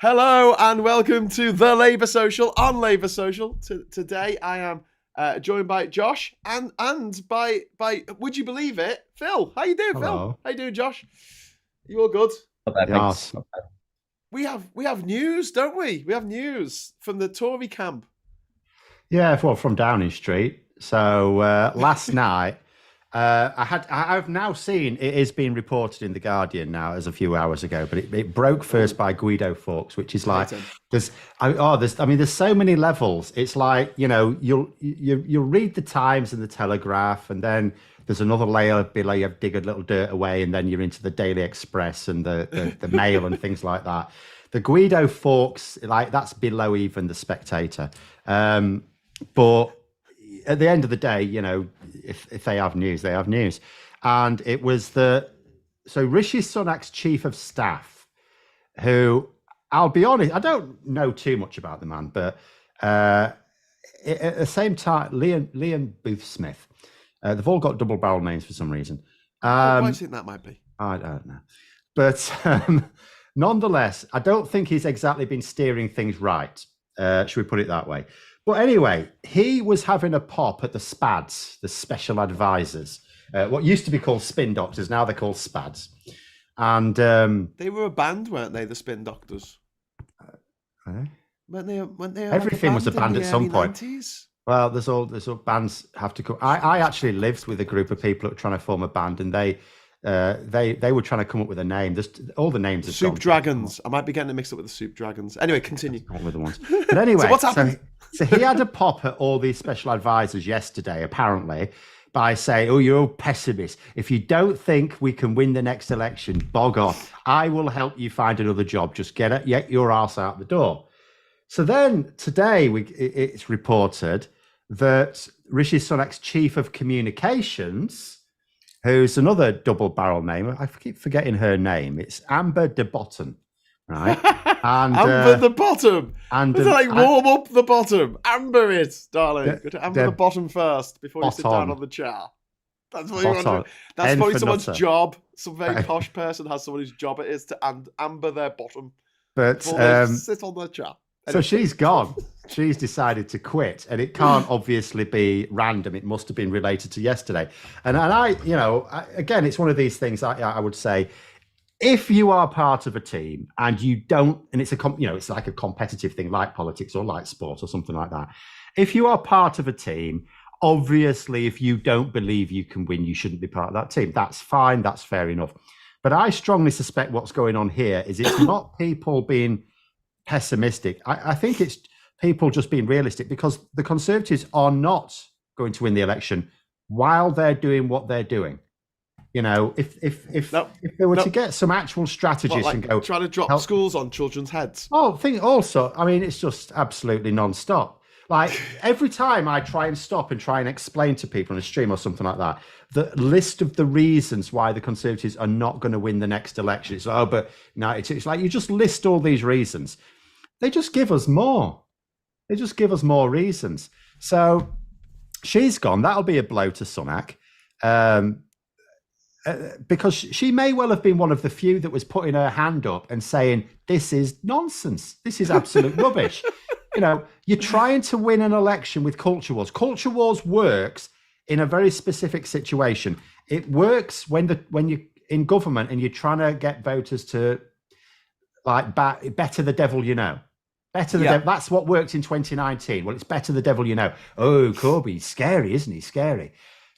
Hello and welcome to the Labour Social on Labour Social. Today I am joined by Josh and by would you believe it, Phil? How you doing, Hello. Phil? How you doing, Josh? You all good? Not bad, thanks. Yes. We have news, don't we? We have news from the Tory camp. Yeah, well, from Downing Street. So last night, I've now seen it is being reported in the Guardian now as a few hours ago, but it broke first by Guido Fawkes, which is like there's so many levels. It's like you'll read the Times and the Telegraph, and then there's another layer below. You dig a little dirt away, and then you're into the Daily Express and the Mail and things like that. The Guido Fawkes, like that's below even the Spectator. But at the end of the day, if they have news, they have news. And it was so Rishi Sunak's chief of staff, who, I'll be honest, I don't know too much about the man, but at the same time, Liam Boothsmith, they've all got double barrel names for some reason. Why do you think that might be? I don't know. But nonetheless, I don't think he's exactly been steering things right. Should we put it that way? But anyway, he was having a pop at the SPADs, the Special Advisors, what used to be called Spin Doctors, now they're called SPADs. And they were a band, weren't they? The Spin Doctors. Weren't they? Everything was a band at some point. 90s? Well, there's all bands have to come. I actually lived with a group of people that were trying to form a band, and they were trying to come up with a name. All the names are Soup Dragons. I might be getting it mixed up with the Soup Dragons. Anyway, continue. With the ones. But anyway, so what's happened? So he had a pop at all these special advisors yesterday, apparently, by saying, "Oh, you're all pessimists. If you don't think we can win the next election, bog off. I will help you find another job. Just get your arse out the door." So then today it's reported that Rishi Sunak's chief of communications, who's another double barrel name, I keep forgetting her name. It's Amber de Botton, right? And Amber the bottom. And it's like warm up the bottom. Amber it, darling. Go to amber the bottom first before you sit down on the chair. That's what you want to do. That's probably someone's job. Some very posh person has someone whose job it is to amber their bottom. But sit on the chair. So she's gone. She's decided to quit, and it can't obviously be random. It must have been related to yesterday. And I, again, it's one of these things. I would say, if you are part of a team and you don't, and it's it's like a competitive thing, like politics or like sport or something like that. If you are part of a team, obviously, if you don't believe you can win, you shouldn't be part of that team. That's fine. That's fair enough. But I strongly suspect what's going on here is it's not people being pessimistic. I think it's people just being realistic, because the Conservatives are not going to win the election while they're doing what they're doing. If they were to get some actual strategies and go trying to drop schools on children's heads. It's just absolutely non-stop. Like every time I try and stop and try and explain to people on a stream or something like that, the list of the reasons why the Conservatives are not going to win the next election. It's it's like you just list all these reasons. They just give us more. They just give us more reasons. So she's gone. That'll be a blow to Sunak, because she may well have been one of the few that was putting her hand up and saying, "This is nonsense. This is absolute rubbish." You're trying to win an election with culture wars. Culture wars works in a very specific situation. It works when you're in government and you're trying to get voters to better the devil you know. Better the devil. That's what worked in 2019. Well, it's better the devil you know. Oh, Corby's scary, isn't he? Scary.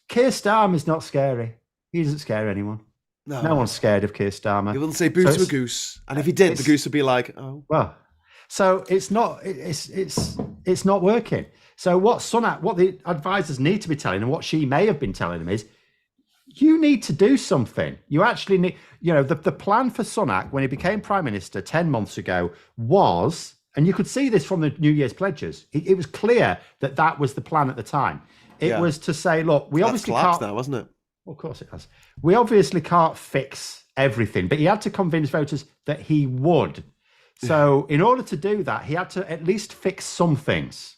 Keir Starmer's not scary. He doesn't scare anyone. No one's scared of Keir Starmer. He wouldn't say boo to a goose. And if he did, the goose would be like, oh. Well, so it's not working. So what the advisors need to be telling him, what she may have been telling him is, you need to do something. You actually need, the plan for Sunak when he became Prime Minister 10 months ago was, and you could see this from the New Year's pledges, it was clear that was the plan at the time. It was to say, look, we obviously can't now, wasn't it? Well, of course it has. We obviously can't fix everything, but he had to convince voters that he would. So in order to do that, he had to at least fix some things.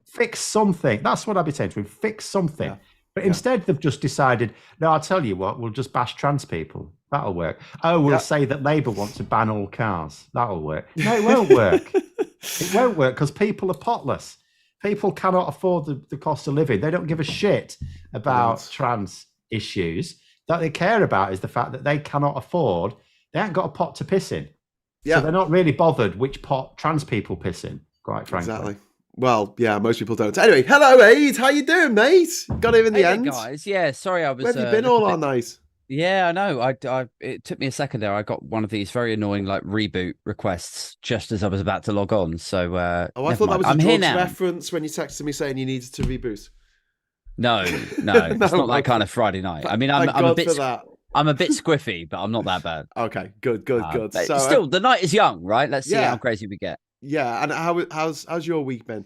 Fix something. That's what I'd be saying to him. Fix something. Yeah. But instead, they've just decided, no, I'll tell you what, we'll just bash trans people. That'll work. Oh, we'll say that Labour want to ban all cars. That'll work. No, it won't work. It won't work because people are potless. People cannot afford the cost of living. They don't give a shit about trans issues. That they care about is the fact that they cannot afford. They ain't got a pot to piss in. Yeah. So they're not really bothered which pot trans people piss in, quite frankly. Exactly. Well, yeah, most people don't. Anyway, hello, Aid. How you doing, mate? Got here in the end. Guys. Yeah, sorry I was... Where have you been all our night? Yeah, I know. It took me a second there. I got one of these very annoying reboot requests just as I was about to log on. So, I thought that was a drugs reference when you texted me saying you needed to reboot. No, it's not that kind of Friday night. I mean, I'm a bit squiffy, but I'm not that bad. Okay, good. So, still, the night is young, right? Let's see how crazy we get. Yeah, and how's your week been?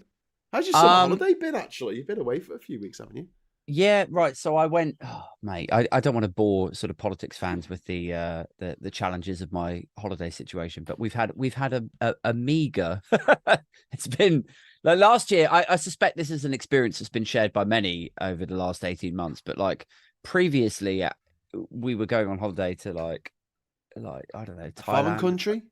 How's your summer holiday been? Actually, you've been away for a few weeks, haven't you? Yeah, right. So I went, mate. I don't want to bore sort of politics fans with the challenges of my holiday situation, but we've had a meager. It's been like last year. I suspect this is an experience that's been shared by many over the last 18 months. But like previously, we were going on holiday to like I don't know, Thailand, foreign country.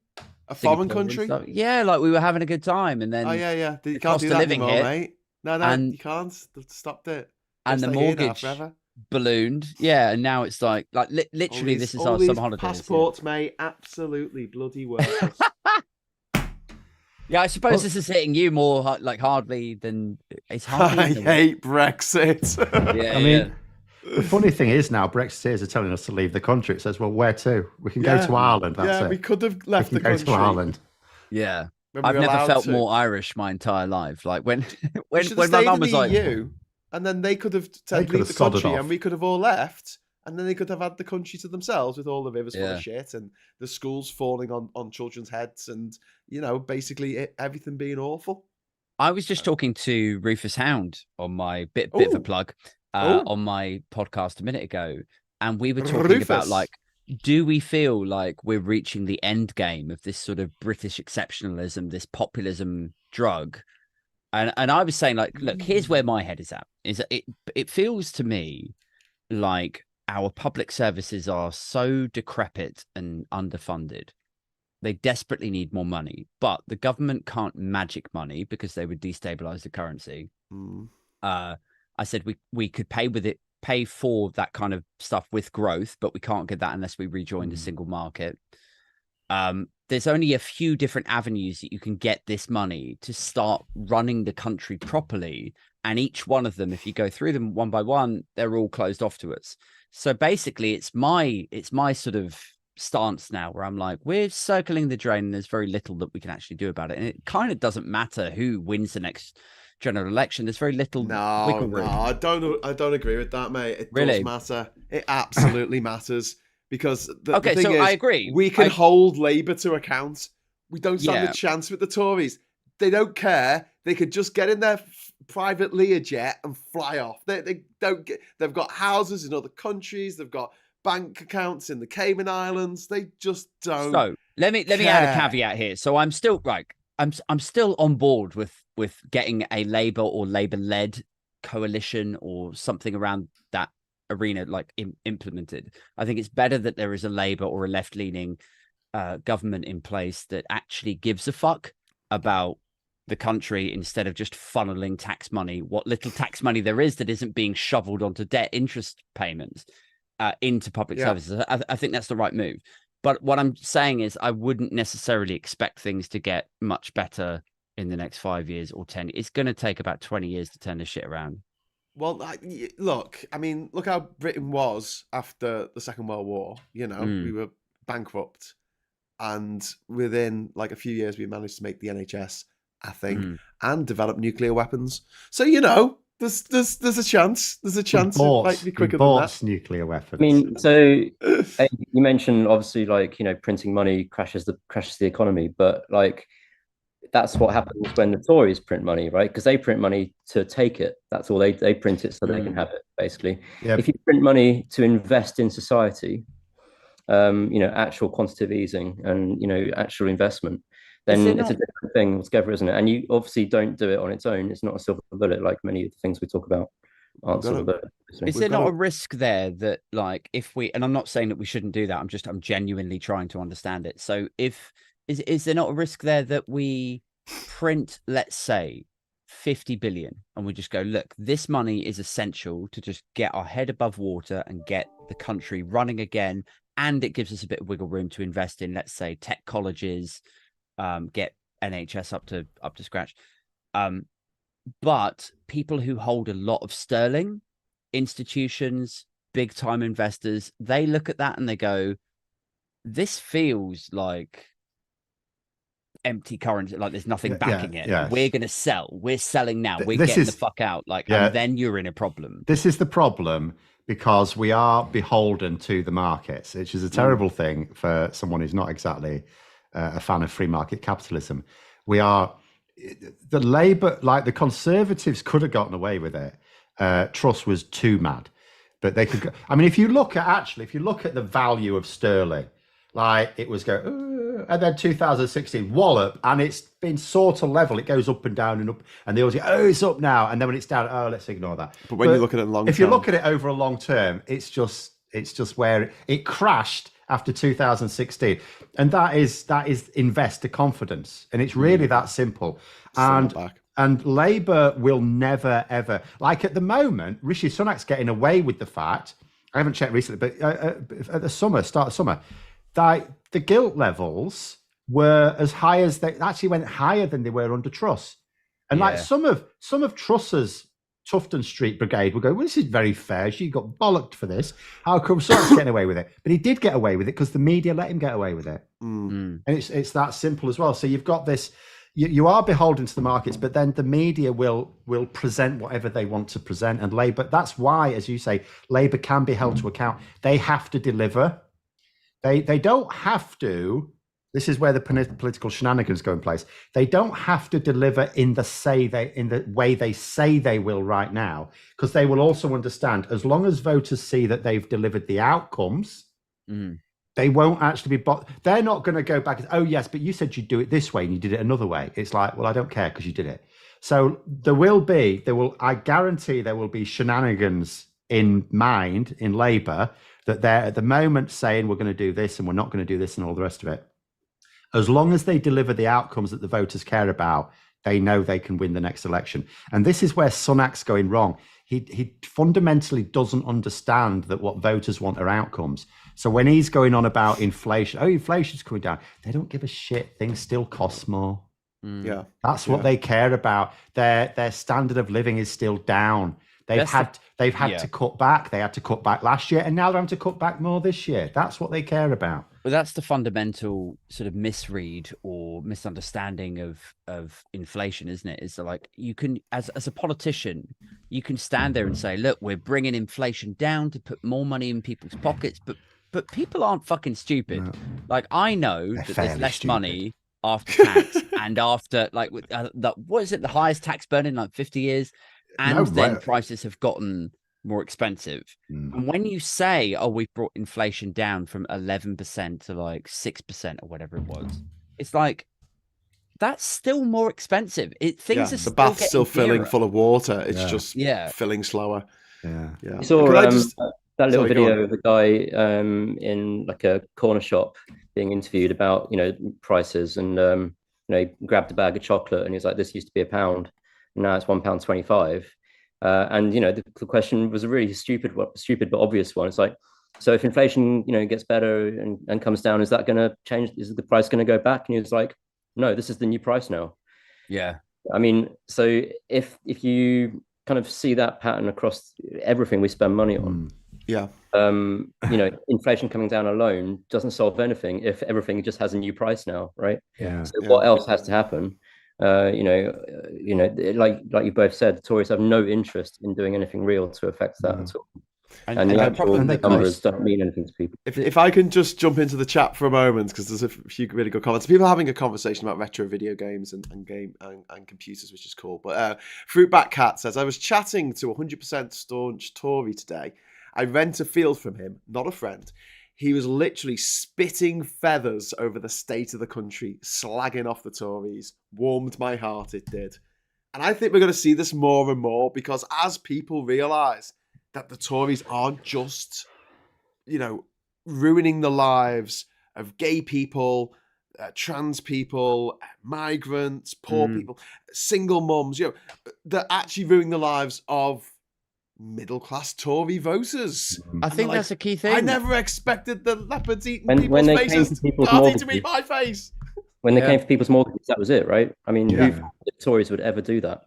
A foreign country? Yeah, like we were having a good time, and then yeah. You can't do that anymore, mate. No, you can't. They've stopped it. And the mortgage ballooned, and now it's like literally this is our summer holidays. Passports, mate, absolutely bloody worthless. Yeah, I suppose this is hitting you more hardly than it's hard. I hate Brexit. I mean, the funny thing is now Brexiteers are telling us to leave the country. It says, well, where to? We can go to Ireland. That's it. We could have left the country. Go to Ireland. Yeah, I've never felt more Irish my entire life. Like when my mum was like, EU, and then they could have said leave the country, and we could have all left, and then they could have had the country to themselves with all the rivers full of shit and the schools falling on children's heads, and basically everything being awful. I was just talking to Rufus Hound on my bit of a plug. On my podcast a minute ago, and we were talking about do we feel like we're reaching the end game of this sort of British exceptionalism, this populism drug? And I was saying look, here's where my head is at. Is it feels to me like our public services are so decrepit and underfunded. They desperately need more money, but the government can't magic money because they would destabilize the currency. I said we could pay for that kind of stuff with growth, but we can't get that unless we rejoin the single market. There's only a few different avenues that you can get this money to start running the country properly. And each one of them, if you go through them one by one, they're all closed off to us. So basically it's my sort of stance now where I'm like, we're circling the drain and there's very little that we can actually do about it. And it kind of doesn't matter who wins the next general election. There's very little wiggle room. I don't agree with that, mate. It does matter. It absolutely matters, because the thing is, I agree. We can hold Labour to account. We don't stand a chance with the Tories. They don't care. They could just get in their private Learjet and fly off. They don't get. They've got houses in other countries. They've got bank accounts in the Cayman Islands. They just don't. So let me add a caveat here. So I'm still I'm still on board with getting a Labour or Labour-led coalition or something around that arena implemented. I think it's better that there is a Labour or a left-leaning government in place that actually gives a fuck about the country instead of just funneling tax money, what little tax money there is that isn't being shoveled onto debt interest payments into public services. I think that's the right move. But what I'm saying is I wouldn't necessarily expect things to get much better in the next 5 years or 10. It's going to take about 20 years to turn this shit around. Well, look how Britain was after the Second World War. We were bankrupt. And within a few years, we managed to make the NHS a thing and develop nuclear weapons. So, there's a chance. There's a chance it might be quicker than that. Nuclear weapons. I mean, so you mentioned obviously printing money crashes the economy, but that's what happens when the Tories print money, right? Because they print money to take it. That's all they print it so they can have it, basically. Yep. If you print money to invest in society, actual quantitative easing and actual investment, then it's a different thing altogether, isn't it? And you obviously don't do it on its own. It's not a silver bullet like many of the things we talk about aren't silver bullet. Is there not a risk there that, like, if we, and I'm not saying that we shouldn't do that, I'm genuinely trying to understand it. So is there not a risk there that we print, let's say, 50 billion, and we just go, look, this money is essential to just get our head above water and get the country running again, and it gives us a bit of wiggle room to invest in, let's say, tech colleges, get NHS up to scratch. But people who hold a lot of sterling, institutions, big time investors, they look at that and they go, this feels like empty currency, like there's nothing backing it. Yes. We're going to sell. We're selling now. We're getting the fuck out. Like, and then you're in a problem. This is the problem, because we are beholden to the markets, which is a terrible thing for someone who's not exactly a fan of free market capitalism. We are, the Labour, like the Conservatives could have gotten away with it. Truss was too mad, but they could. I mean, if you look at the value of sterling, like it was and then 2016 wallop, and it's been sort of level. It goes up and down and up, and they always go, oh, it's up now, and then when it's down, oh, let's ignore that. But when you look at it long term, if you look at it over a long term, it's just where it crashed after 2016, and that is investor confidence, and it's really that simple. And Labour will never, ever, like at the moment, Rishi Sunak's getting away with the fact, I haven't checked recently, but at the start of summer, that the guilt levels were as high as they actually went higher than they were under Truss. And like some of Truss's Tufton Street Brigade will go, well, this is very fair. She got bollocked for this. How come Sunak's getting away with it? But he did get away with it because the media let him get away with it. And it's that simple as well. So you've got this. You are beholden to the markets, but then the media will present whatever they want to present. And Labour, that's why, as you say, Labour can be held to account. They have to deliver. They don't have to. This is where the political shenanigans go in place. They don't have to deliver in the way they say they will right now, because they will also understand, as long as voters see that they've delivered the outcomes, they won't actually be. They're not going to go back and, oh yes, but you said you'd do it this way and you did it another way. It's like, well, I don't care because you did it. So I guarantee there will be shenanigans in Labour, that they're at the moment saying we're going to do this and we're not going to do this and all the rest of it. As long as they deliver the outcomes that the voters care about, they know they can win the next election. And this is where Sunak's going wrong. He fundamentally doesn't understand that what voters want are outcomes. So when he's going on about inflation, inflation's coming down, they don't give a shit. Things still cost more. Yeah, that's what they care about. Their standard of living is still down. They've had to cut back. They had to cut back last year, and now they're having to cut back more this year. That's what they care about. Well, that's the fundamental sort of misread or misunderstanding of inflation, isn't it? Is like, you can, as a politician, you can stand there and say, look, we're bringing inflation down to put more money in people's pockets, but people aren't fucking stupid. No. Like, I know that there's less money after tax and after, like, what is it, the highest tax burden in like 50 years? And then prices have gotten more expensive. And when you say, oh, we've brought inflation down from 11% to like 6% or whatever it was, it's like, that's still more expensive. Things are the bath's still filling full of water. It's just filling slower. You saw that little video of a guy in like a corner shop being interviewed about, prices, and he grabbed a bag of chocolate and he was like, this used to be £1. Now it's £1.25. And the question was a really stupid but obvious one. It's like, so if inflation gets better and comes down, is that going to change? Is the price going to go back? And he was like, no, this is the new price now. Yeah. I mean, so if you kind of see that pattern across everything we spend money on, inflation coming down alone doesn't solve anything if everything just has a new price now, right? So what else has to happen? Like you both said, the Tories have no interest in doing anything real to affect that at all. And the actual numbers don't mean anything to people. If I can just jump into the chat for a moment, because there's a few really good comments. People are having a conversation about retro video games and computers, which is cool. But Fruitback Cat says, I was chatting to 100% staunch Tory today. I rent a field from him, not a friend. He was literally spitting feathers over the state of the country, slagging off the Tories. Warmed my heart, it did. And I think we're going to see this more and more, because as people realise that the Tories aren't just, ruining the lives of gay people, trans people, migrants, poor people, single mums. They're actually ruining the lives of middle-class Tory voters. I think that's a key thing. I never expected the leopards eating people's faces to eat my face. When they came for people's mortgages, that was it, right? I mean, who thought the Tories would ever do that?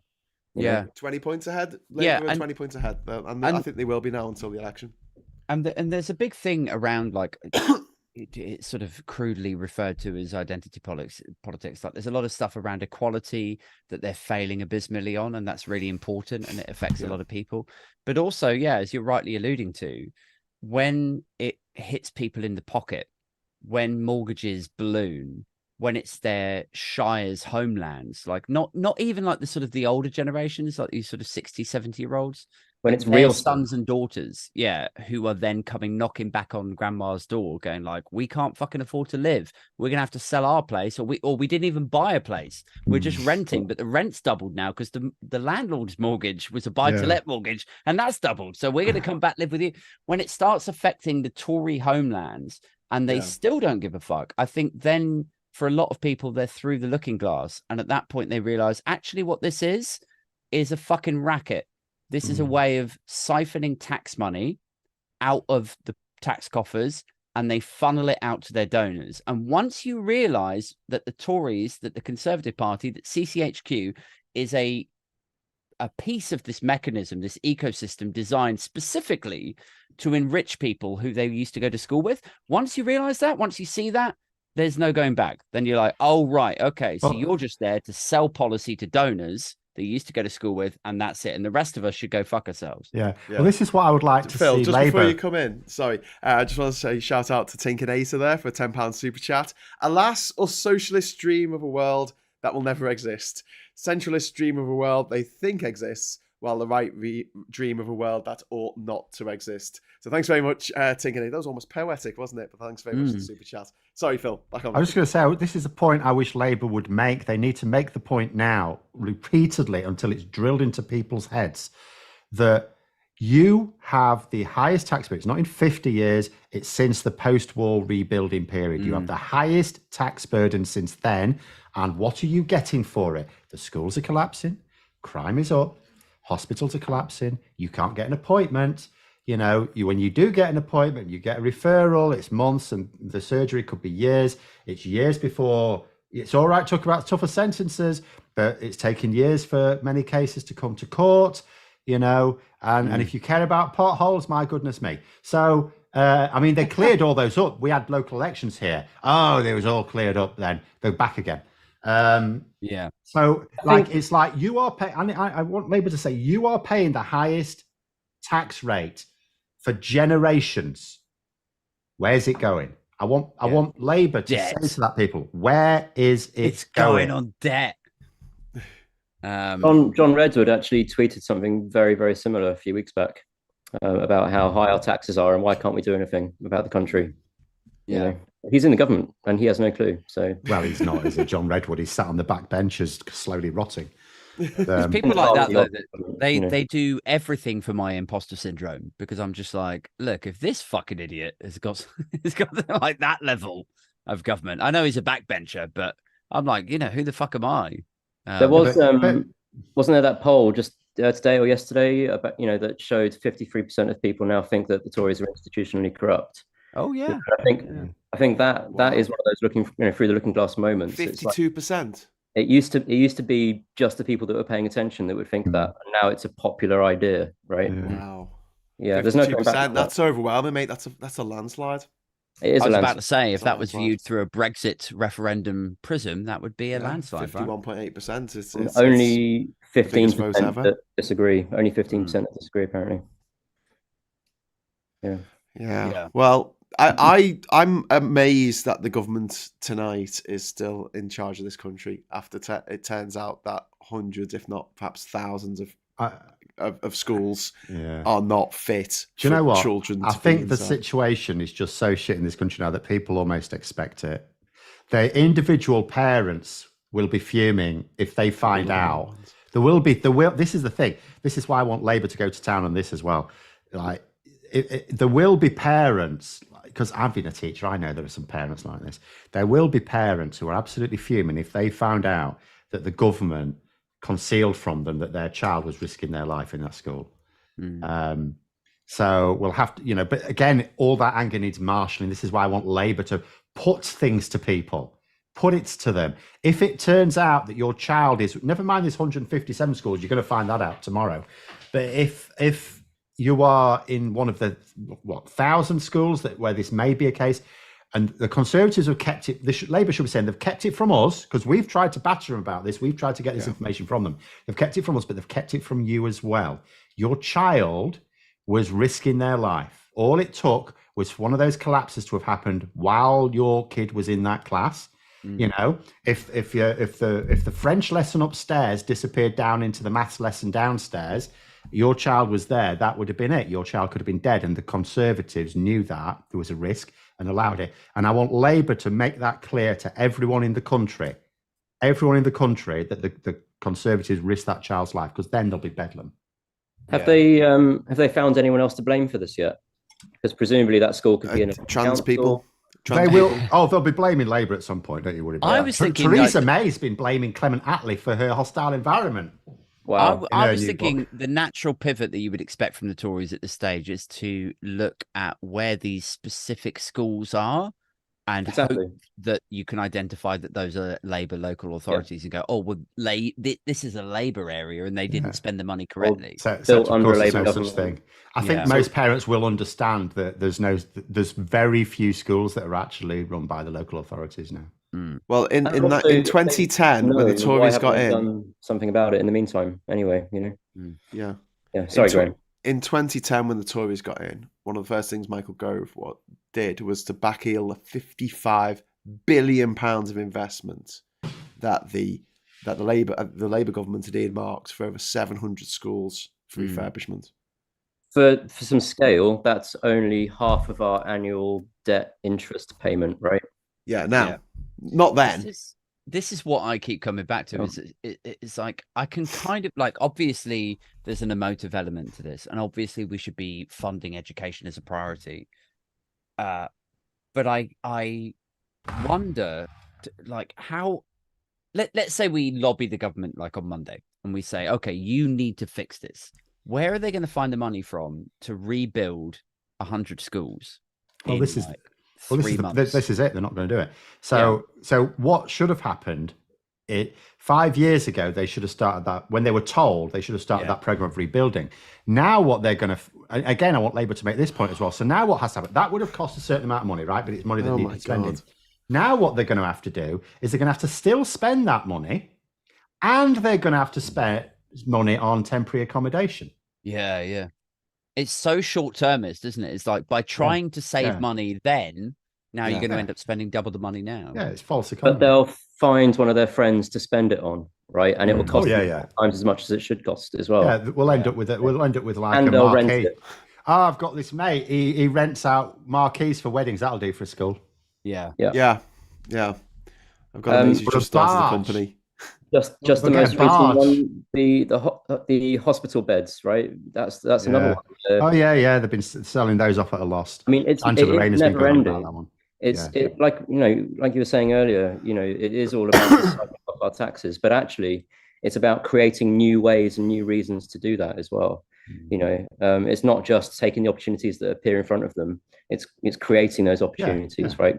Yeah. 20 points ahead. Labour are 20 points ahead. And I think they will be now until the election. And there's a big thing around, like, it's sort of crudely referred to as identity politics. Like, there's a lot of stuff around equality that they're failing abysmally on, and that's really important, and it affects a lot of people. But also, as you're rightly alluding to, when it hits people in the pocket, when mortgages balloon, when it's their shires, homelands, like not even like the sort of the older generations, like these sort of 60, 70-year-olds, when it's real sons and daughters, who are then coming knocking back on grandma's door, going like, we can't fucking afford to live. We're gonna have to sell our place, or we didn't even buy a place. We're just renting, but the rent's doubled now because the landlord's mortgage was a buy-to-let mortgage, and that's doubled. So we're gonna come back live with you. When it starts affecting the Tory homelands, and they still don't give a fuck, I think then for a lot of people, they're through the looking glass, and at that point they realize actually what this is a fucking racket. This is a way of siphoning tax money out of the tax coffers, and they funnel it out to their donors. And once you realize that the Tories, that the Conservative Party, that CCHQ is a piece of this mechanism, this ecosystem designed specifically to enrich people who they used to go to school with, once you realize that, once you see that, there's no going back. Then you're like, oh, right, okay, so you're just there to sell policy to donors that you used to go to school with, and that's it. And the rest of us should go fuck ourselves. Yeah. Well, this is what I would like to Phil, see. Just Labour... before you come in, sorry, I just want to say shout out to Tinkinator there for a £10 super chat. Alas, us socialists dream of a world that will never exist. Centralists dream of a world they think exists, while the right dream of a world that ought not to exist. So thanks very much, Tinkinator. That was almost poetic, wasn't it? But thanks very much for the super chat. Sorry, Phil. Back on. I was just going to say, this is a point I wish Labour would make. They need to make the point now, repeatedly, until it's drilled into people's heads, that you have the highest tax rate. It's not in 50 years. It's since the post-war rebuilding period. You have the highest tax burden since then. And what are you getting for it? The schools are collapsing. Crime is up. Hospitals are collapsing. You can't get an appointment. When you do get an appointment, you get a referral. It's months, and the surgery could be years. It's years before. It's all right to talk about tougher sentences, but it's taken years for many cases to come to court. And if you care about potholes, my goodness me. So, they cleared all those up. We had local elections here. Oh, they was all cleared up then. Go back again. So, it's like you are paying, I want Labour to say, you are paying the highest tax rate for generations. Where's it going? I want Labour to say to that people, where is it it's going on debt. John Redwood actually tweeted something very, very similar a few weeks back about how high our taxes are and why can't we do anything about the country. He's in the government and he has no clue. So he's not, is it? John Redwood, he's sat on the back benches slowly rotting. People like that, though, they do everything for my imposter syndrome, because I'm just like, look, if this fucking idiot has got like that level of government, I know he's a backbencher, but I'm like, who the fuck am I? There was wasn't there that poll just today or yesterday about that showed 53% of people now think that the Tories are institutionally corrupt. Oh yeah, I think that is one of those looking through the looking glass moments. 52%. It used to be just the people that were paying attention that would think that, and now it's a popular idea, right? Wow. Yeah, there's no going back. That's overwhelming, mate. That's a landslide. It is. I was about to say, if that was viewed through a Brexit referendum prism, that would be a landslide. 51.8%. It's only 15% that disagree. Only 15% that disagree, apparently. Yeah. Well, I'm amazed that the government tonight is still in charge of this country after it turns out that hundreds, if not perhaps thousands of schools are not fit. Do you know what? Children. I think the situation is just so shit in this country now that people almost expect it. The individual parents will be fuming if they find out. There will. This is the thing. This is why I want Labour to go to town on this as well. like there will be parents, because I've been a teacher, I know there are some parents like this. There will be parents who are absolutely fuming if they found out that the government concealed from them that their child was risking their life in that school. So we'll have to, but again, all that anger needs marshalling. This is why I want Labour to put things to people, put it to them. If it turns out that your child is, never mind this 157 schools, you're going to find that out tomorrow. But if you are in one of the 1,000 schools where this may be a case, and the Conservatives have kept it, Labour should be saying they've kept it from us, because we've tried to batter them about this. We've tried to get this information from them. They've kept it from us, but they've kept it from you as well. Your child was risking their life. All it took was one of those collapses to have happened while your kid was in that class. If the French lesson upstairs disappeared down into the maths lesson downstairs, your child was there, that would have been it. Your child could have been dead. And the Conservatives knew that there was a risk and allowed it. And I want Labour to make that clear to everyone in the country, that the Conservatives risked that child's life, because then there'll be bedlam. Have they found anyone else to blame for this yet? Because presumably that school could be in a trans people. They'll be blaming Labour at some point, don't you worry about I was thinking Theresa May's been blaming Clement Attlee for her hostile environment. Wow. I was thinking the natural pivot that you would expect from the Tories at this stage is to look at where these specific schools are and hope that you can identify that those are Labour local authorities and go, oh, well, this is a Labour area and they didn't spend the money correctly. Built under a Labour government. Thing. I think most parents will understand that there's very few schools that are actually run by the local authorities now. Well, in 2010, when the Tories got in, done something about it in the meantime. Anyway, Yeah. Sorry, Graham. In 2010, when the Tories got in, one of the first things Michael Gove did was to backheel the £55 billion of investment that the Labour government had earmarked for over 700 schools for refurbishment. For some scale, that's only half of our annual debt interest payment, right? Yeah, now, not then. This is what I keep coming back to. It's like, I can kind of obviously there's an emotive element to this, and obviously we should be funding education as a priority. But I wonder, how, let's say we lobby the government on Monday and we say, okay, you need to fix this. Where are they going to find the money from to rebuild 100 schools? This is it. They're not going to do it. So what should have happened? 5 years ago, they should have started that. When they were told, they should have started that program of rebuilding. Now, what they're going to, again, I want Labour to make this point as well. So now, what has to happen? That would have cost a certain amount of money, right? But it's money that needs spending. Now, what they're going to have to do is they're going to have to still spend that money, and they're going to have to spend money on temporary accommodation. Yeah. It's so short-termist, isn't it? It's like by trying to save money then, now you're going to end up spending double the money now. Yeah, it's false economy. But they'll find one of their friends to spend it on, right? And it will cost times as much as it should cost as well. Yeah, we'll end up with it. We'll end up with and a they'll marquee. rent it. I've got this mate. He rents out marquees for weddings. That'll do for a school. Yeah. I've got a mate who just started a company. Just the most recent one, the hospital beds, right? That's another one. They've been selling those off at a loss. I mean, it's never ending. Like you were saying earlier, it is all about the of our taxes, but actually, it's about creating new ways and new reasons to do that as well. It's not just taking the opportunities that appear in front of them; it's creating those opportunities, right?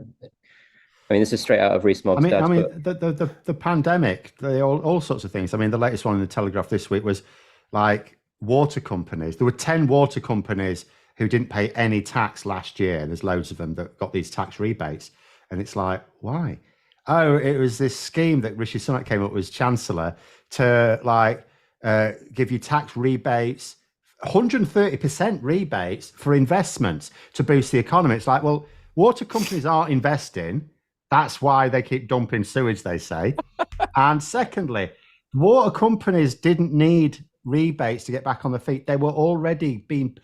I mean, this is straight out of Rees-Mogg's dad. The pandemic, all sorts of things. I mean, the latest one in the Telegraph this week was water companies. There were 10 water companies who didn't pay any tax last year. There's loads of them that got these tax rebates. And it's like, why? Oh, it was this scheme that Rishi Sunak came up with as Chancellor to give you tax rebates, 130% rebates for investments to boost the economy. It's like, well, water companies aren't investing. That's why they keep dumping sewage, they say. And secondly, water companies didn't need rebates to get back on their feet. They were already being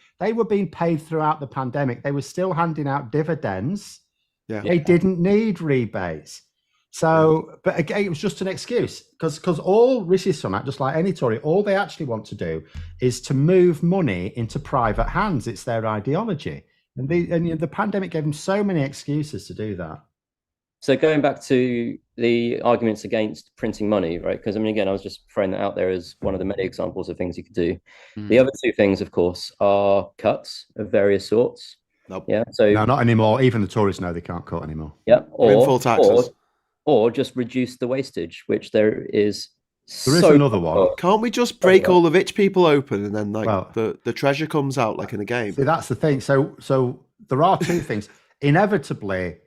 paid throughout the pandemic. They were still handing out dividends. Yeah. They didn't need rebates. So, but again, it was just an excuse because all Rishi Sunak, just like any Tory, all they actually want to do is to move money into private hands. It's their ideology, and the pandemic gave them so many excuses to do that. So going back to the arguments against printing money, right? Because I mean, again, I was just throwing that out there as one of the many examples of things you could do. The other two things, of course, are cuts of various sorts. Nope. Yeah. So no, not anymore. Even the Tories know they can't cut anymore. Yeah. Windfall taxes. Or just reduce the wastage, which there is. There is another one. Can't we just break all the rich people open and then the treasure comes out like in a game? See, that's the thing. So there are two things. Inevitably,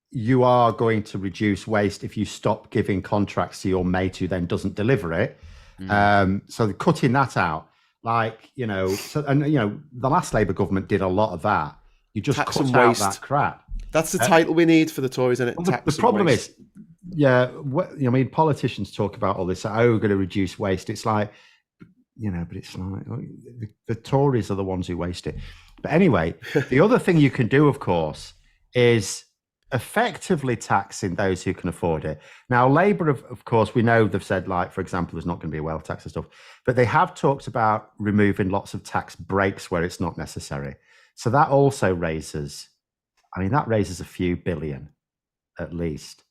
you are going to reduce waste if you stop giving contracts to your mate who then doesn't deliver it. So cutting that out, the last Labour government did a lot of that. You just cut out that crap. That's the title we need for the Tories, isn't it? The problem is, politicians talk about all this. We're going to reduce waste. It's like, but it's like the Tories are the ones who waste it. But anyway, the other thing you can do, of course, is effectively taxing those who can afford it. Now, Labour, of course, we know they've said, for example, there's not going to be a wealth tax and stuff, but they have talked about removing lots of tax breaks where it's not necessary. So that also raises a few billion, at least.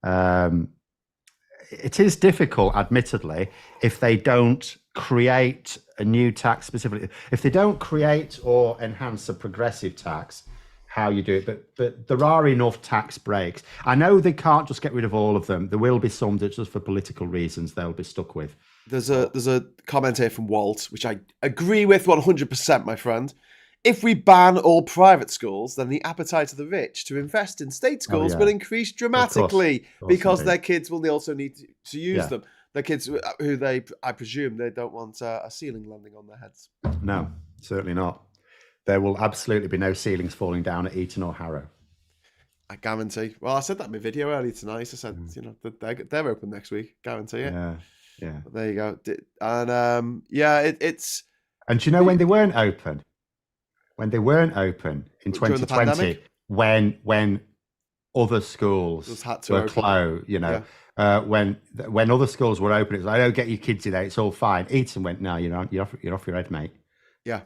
It is difficult, admittedly, if they don't create a new tax specifically. If they don't create or enhance a progressive tax, how you do it. But there are enough tax breaks. I know they can't just get rid of all of them. There will be some that just for political reasons they'll be stuck with. There's a comment here from Walt, which I agree with 100%, my friend. If we ban all private schools, then the appetite of the rich to invest in state schools will increase dramatically because their kids will also need to use them. Their kids who I presume they don't want a ceiling landing on their heads. No, certainly not. There will absolutely be no ceilings falling down at Eton or Harrow. I guarantee. Well, I said that in my video earlier tonight. I said, they're open next week. Guarantee it. Yeah. But there you go. And it's. And do you know when they weren't open? When they weren't open in 2020, when other schools were closed, when other schools were open, it was like, "Oh, get your kids in there, it's all fine." Eton went, "No, you're off your head, mate." Yeah.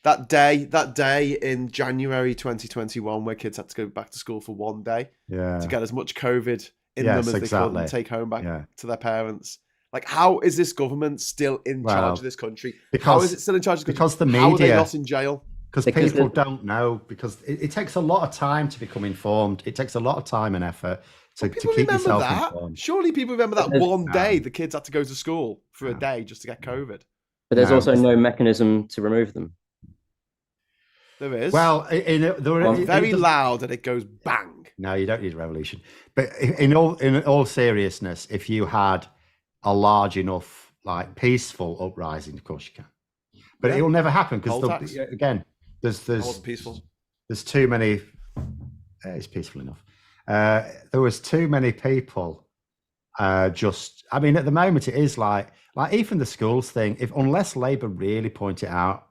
That day in January 2021, where kids had to go back to school for one day to get as much COVID in them as they could and take home back to their parents. How is this government still in charge of this country? How is it still in charge of this country? Because the media. How are they not in jail? Because people don't know. Because it takes a lot of time to become informed. It takes a lot of time and effort to keep yourself informed. Surely people remember that one day the kids had to go to school for a day just to get COVID. But there's also no mechanism to remove them. There is. Well, very loud and it goes bang. No, you don't need a revolution. But in all seriousness, if you had a large enough, peaceful uprising, of course you can. But it will never happen because, again, there's peaceful. There's too many. It's peaceful enough. There was too many people. At the moment, it is like even the schools thing. Unless Labour really point it out,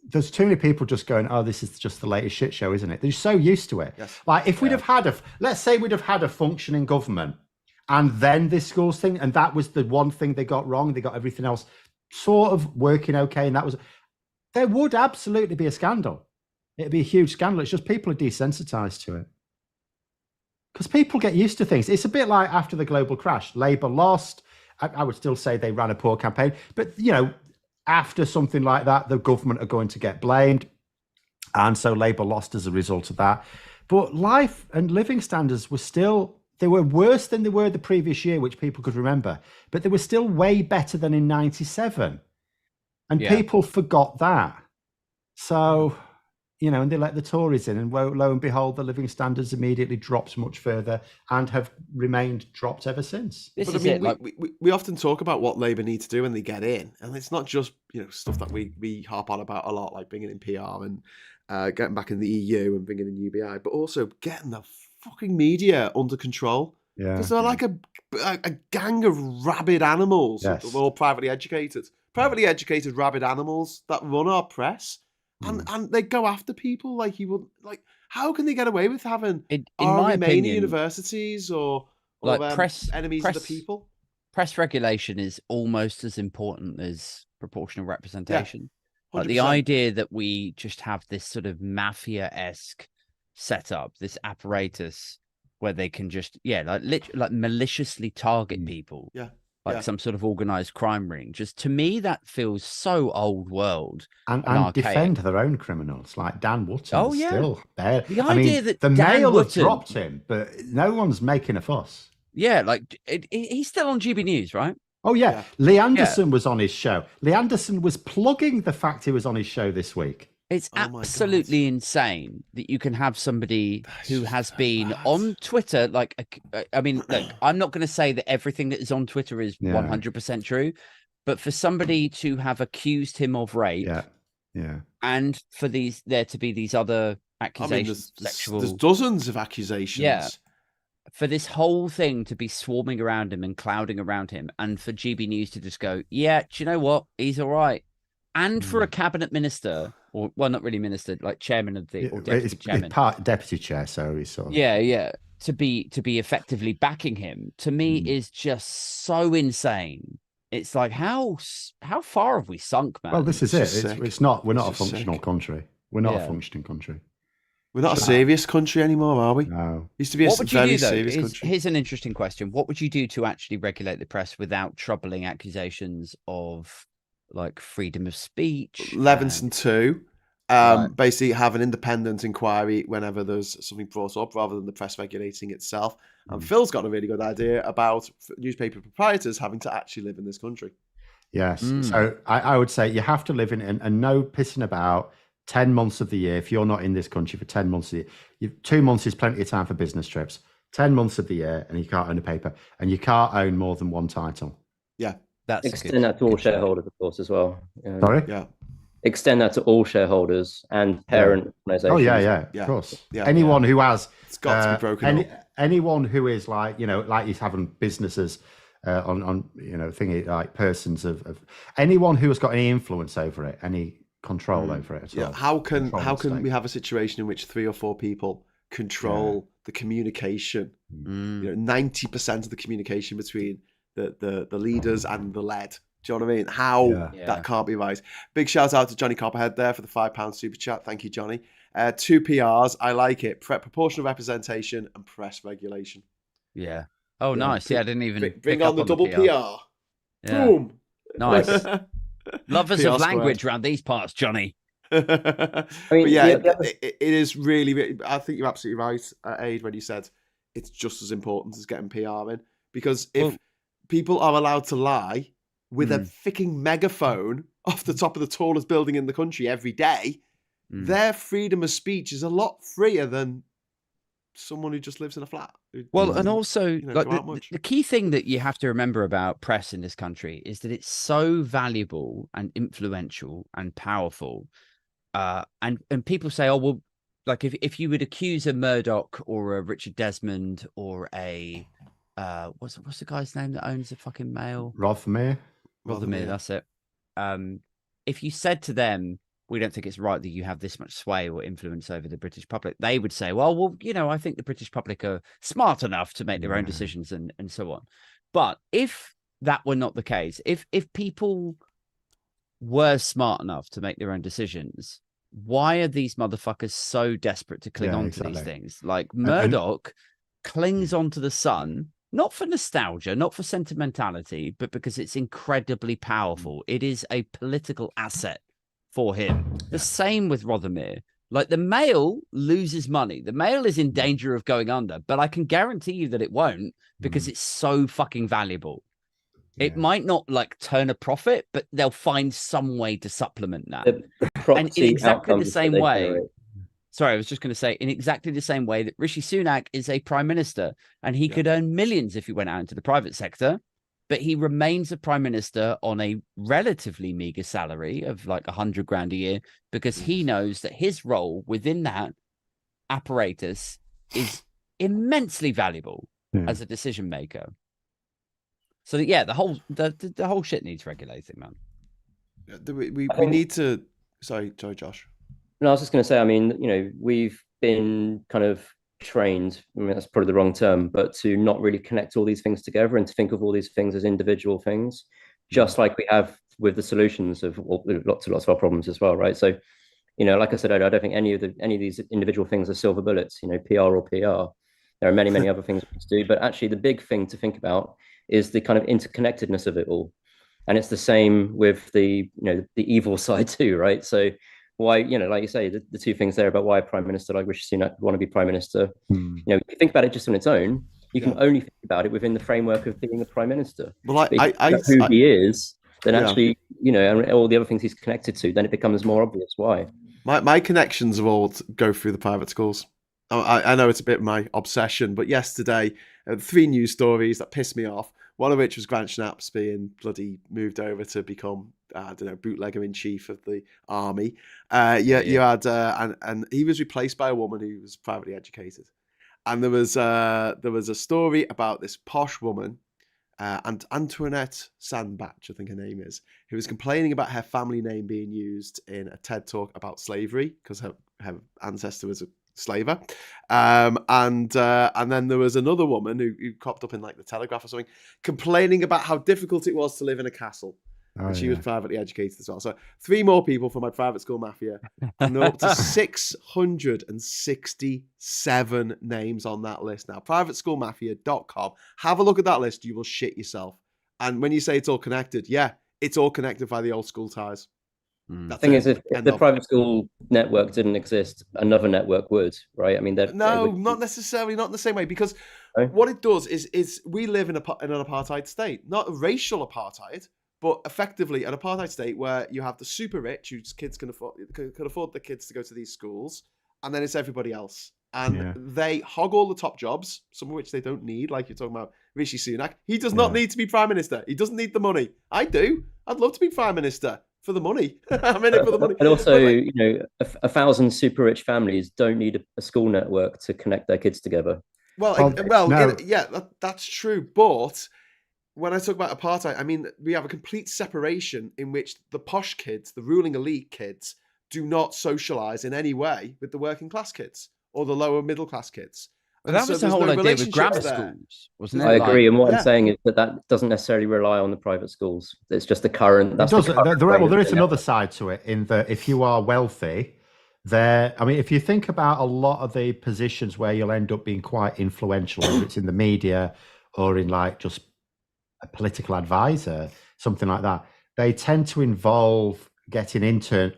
there's too many people just going, "Oh, this is just the latest shit show, isn't it?" They're so used to it. Yes. If we'd have had let's say we'd have had a functioning government. And then this schools thing, and that was the one thing they got wrong. They got everything else sort of working okay, and there would absolutely be a scandal. It'd be a huge scandal. It's just people are desensitized to it because people get used to things. It's a bit like after the global crash, Labour lost. I would still say they ran a poor campaign, but after something like that, the government are going to get blamed, and so Labour lost as a result of that. But life and living standards were still. They were worse than they were the previous year, which people could remember, but they were still way better than in 97. And people forgot that. So, and they let the Tories in, and lo and behold, the living standards immediately dropped much further and have remained dropped ever since. We often talk about what Labour need to do when they get in, and it's not just stuff that we harp on about a lot, like bringing in PR and getting back in the EU and bringing in UBI, but also getting the fucking media under control. Because they're like a gang of rabid animals. Yes. We're all privately educated rabid animals that run our press. and they go after people like he would. Like, how can they get away with having in my opinion, universities or like enemies of the people? Press regulation is almost as important as proportional representation. Yeah, like the idea that we just have this sort of mafia-esque setup, this apparatus where they can just like maliciously target people. Yeah. Like some sort of organized crime ring. Just to me, that feels so old world and defend their own criminals. Like Dan Wootton still there. The idea that the Dan Mail Wootton, have dropped him, but no one's making a fuss. Yeah, like he's still on GB News, right? Oh yeah, Lee Anderson was on his show. Lee Anderson was plugging the fact he was on his show this week. It's absolutely insane that you can have somebody who has been on Twitter. Like, I mean, look, I'm not going to say that everything that is on Twitter is 100% true, but for somebody to have accused him of rape, and for there to be these other accusations, there's dozens of accusations. For this whole thing to be swarming around him and clouding around him, and for GB News to just go, yeah, do you know what? He's all right. And for a cabinet minister, or well, not really minister, like chairman of the or deputy chairman, deputy chair. So he's sort of to be effectively backing him, to me is just so insane. It's like how far have we sunk, man? Well, this is it. It's not. We're not a functional country. We're not a functioning country. We're not a serious country anymore, are we? No. Used to be a very serious country. Here's an interesting question: what would you do to actually regulate the press without troubling accusations of like freedom of speech? Levinson 2, basically have an independent inquiry whenever there's something brought up rather than the press regulating itself. And Phil's got a really good idea about newspaper proprietors having to actually live in this country. Yes. So I would say you have to live in and no pissing about 10 months of the year. If you're not in this country for 10 months of the year, 2 months is plenty of time for business trips. 10 months of the year and you can't own a paper and you can't own more than one title. Yeah. That's extend that to all shareholders, of course, as well. Sorry? Yeah. Extend that to all shareholders and parent organizations. Oh, yeah, of course. Yeah, anyone who has... It's got to be broken up. Anyone who is like, like he's having businesses on thingy, like persons of... Anyone who has got any influence over it, any control over it at all. How can we have a situation in which 3 or 4 people control the communication? 90% of the communication between the leaders and the led. Do you know what I mean? How that can't be right. Big shout out to Johnny Copperhead there for the £5 super chat. Thank you, Johnny. 2 PRs. I like it. Proportional representation and press regulation. Yeah. Oh, nice. Yeah, I didn't even bring on the double PR. Yeah. Boom. Nice. Lovers of language around these parts, Johnny. It is really. I think you're absolutely right, Aid, when you said it's just as important as getting PR in, because if people are allowed to lie with a freaking megaphone off the top of the tallest building in the country every day, their freedom of speech is a lot freer than someone who just lives in a flat. Well, and also like the key thing that you have to remember about press in this country is that it's so valuable and influential and powerful. And people say, oh, well, like if you would accuse a Murdoch or a Richard Desmond or a what's the guy's name that owns the fucking Mail? Rothermere, that's it. If you said to them, we don't think it's right that you have this much sway or influence over the British public, they would say, well, I think the British public are smart enough to make their own decisions and so on. But if that were not the case, if people were smart enough to make their own decisions, why are these motherfuckers so desperate to cling on to these things? Like Murdoch clings onto the Sun, not for nostalgia, not for sentimentality, but because it's incredibly powerful. It is a political asset for him. The same with Rothermere. Like the Mail loses money. The Mail is in danger of going under, but I can guarantee you that it won't because it's so fucking valuable. It might not like turn a profit, but they'll find some way to supplement that. And in exactly the same way, sorry, I was just going to say, in exactly the same way that Rishi Sunak is a prime minister and he could earn millions if he went out into the private sector, but he remains a prime minister on a relatively meager salary of like 100 grand a year because he knows that his role within that apparatus is immensely valuable as a decision maker. So the whole shit needs regulating, man. We need to. Sorry, Josh. No, I was just going to say, I mean, we've been kind of trained, I mean, that's probably the wrong term, but to not really connect all these things together and to think of all these things as individual things, just like we have with the solutions of lots of our problems as well, right? So, like I said earlier, I don't think any of these individual things are silver bullets, PR or PR. There are many, many other things we can do, but actually the big thing to think about is the kind of interconnectedness of it all. And it's the same with the evil side too, right? So why, like you say, the two things there about why a prime minister like Rishi Sunak want to be prime minister, if you think about it just on its own, you can only think about it within the framework of being a prime minister. Well, who he is, then actually, and all the other things he's connected to, then it becomes more obvious why. My connections of all go through the private schools. I know it's a bit my obsession, but yesterday, 3 news stories that pissed me off. One of which was Grant Shapps being bloody moved over to become, bootlegger in chief of the army. You had, and he was replaced by a woman who was privately educated. And there was a story about this posh woman, and Antoinette Sandbach, I think her name is, who was complaining about her family name being used in a TED talk about slavery because her ancestor was a slaver, and then there was another woman who copped up in like the Telegraph or something, complaining about how difficult it was to live in a castle. And she was privately educated as well. So 3 more people from my private school mafia, and they're up to 667 names on that list now. Privateschoolmafia.com. Have a look at that list. You will shit yourself. And when you say it's all connected, it's all connected by the old school ties. The thing is, if the private school network didn't exist, another network would, right? I mean, not necessarily, not in the same way, because what it does is we live in an apartheid state, not a racial apartheid, but effectively an apartheid state where you have the super rich whose kids can afford the kids to go to these schools, and then it's everybody else. And they hog all the top jobs, some of which they don't need, like you're talking about Rishi Sunak. He does not need to be prime minister. He doesn't need the money. I do. I'd love to be prime minister. For the money. I'm in it for the money. And also, 1,000 super rich families don't need a school network to connect their kids together. That's true. But when I talk about apartheid, I mean, we have a complete separation in which the posh kids, the ruling elite kids, do not socialize in any way with the working class kids or the lower middle class kids. But that was the whole idea with grammar schools, wasn't it? I agree, and what I'm saying is that doesn't necessarily rely on the private schools. It's just the current. There is another side to it in that if you are wealthy, if you think about a lot of the positions where you'll end up being quite influential, whether it's in the media or in like just a political advisor, something like that, they tend to involve getting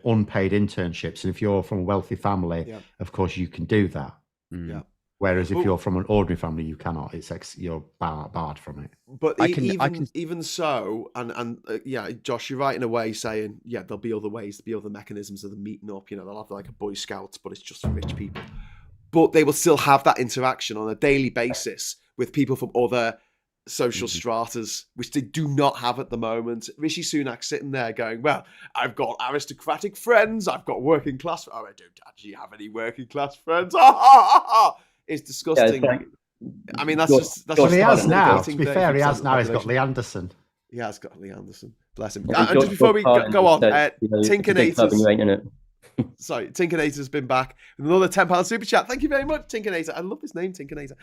unpaid internships. And if you're from a wealthy family, of course you can do that. Yeah. Whereas if you're from an ordinary family, you cannot. You're barred from it. But even so, and Josh, you're right in a way saying, there'll be other ways, there'll be other mechanisms of them meeting up. They'll have like a Boy Scouts, but it's just for rich people. But they will still have that interaction on a daily basis with people from other social stratas, which they do not have at the moment. Rishi Sunak sitting there going, well, I've got aristocratic friends, I've got working class. Oh, I don't actually have any working class friends. It's disgusting. I mean, that's just he has now. To be fair, he has now. He's got Lee Anderson. He has got Lee Anderson. Bless him. And just before we go on, Tinkernator's. Sorry, Tinkernator's been back with another £10 super chat. Thank you very much, Tinkernator. I love this name, Tinkernator.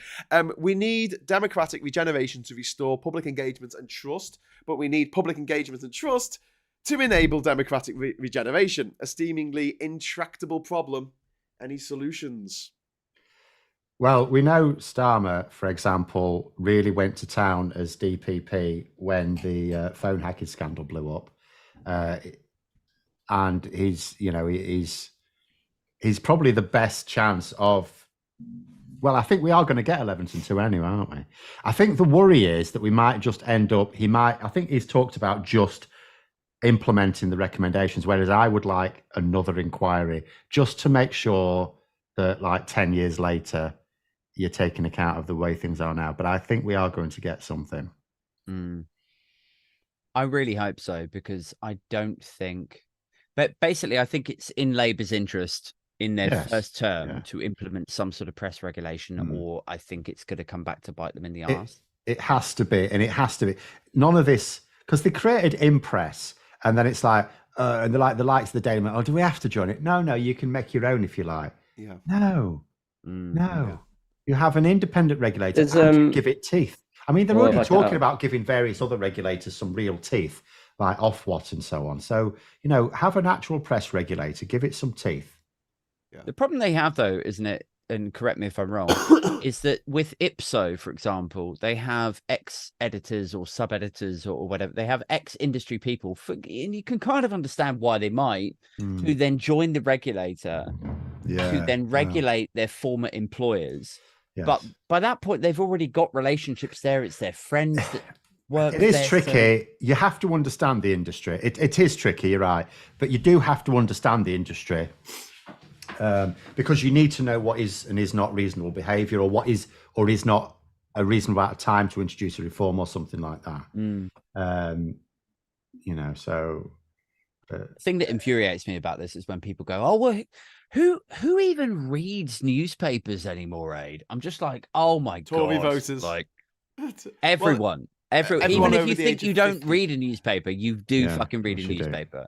We need democratic regeneration to restore public engagement and trust, but we need public engagement and trust to enable democratic regeneration. A seemingly intractable problem. Any solutions? Well, we know Starmer, for example, really went to town as DPP when the phone hacking scandal blew up, and he's probably the best chance of. Well, I think we are going to get Leveson 2 anyway, aren't we? I think the worry is that we might just end up. I think he's talked about just implementing the recommendations, whereas I would like another inquiry just to make sure that, like 10 years later, you're taking account of the way things are now. But I think we are going to get something. I really hope so, because I don't think... But basically, I think it's in Labour's interest in their first term to implement some sort of press regulation, or I think it's going to come back to bite them in the arse. It has to be, and it has to be. None of this... Because they created Impress, and then it's like, and the likes of the Daily Mail. Oh, do we have to join it? No, you can make your own if you like. Yeah. No. Yeah. You have an independent regulator and give it teeth. I mean, they're already talking about giving various other regulators some real teeth, like Ofwat and so on. So, have an actual press regulator, give it some teeth. Yeah. The problem they have, though, isn't it? And correct me if I'm wrong, is that with Ipso, for example, they have ex-editors or sub-editors or whatever. They have ex-industry people, and you can kind of understand why they might, who then join the regulator, to then regulate their former employers. Yes. But by that point, they've already got relationships there. It's their friends that work. It is tricky. So... You have to understand the industry. It is tricky, you're right. But you do have to understand the industry. Because you need to know what is and is not reasonable behaviour, or what is or is not a reasonable amount of time to introduce a reform or something like that. So the thing that infuriates me about this is when people go, "Oh, well, who even reads newspapers anymore, Aid?" I'm just like, "Oh my god, Tory voters, like everyone." Even if you think you don't read a newspaper, you do fucking read a newspaper.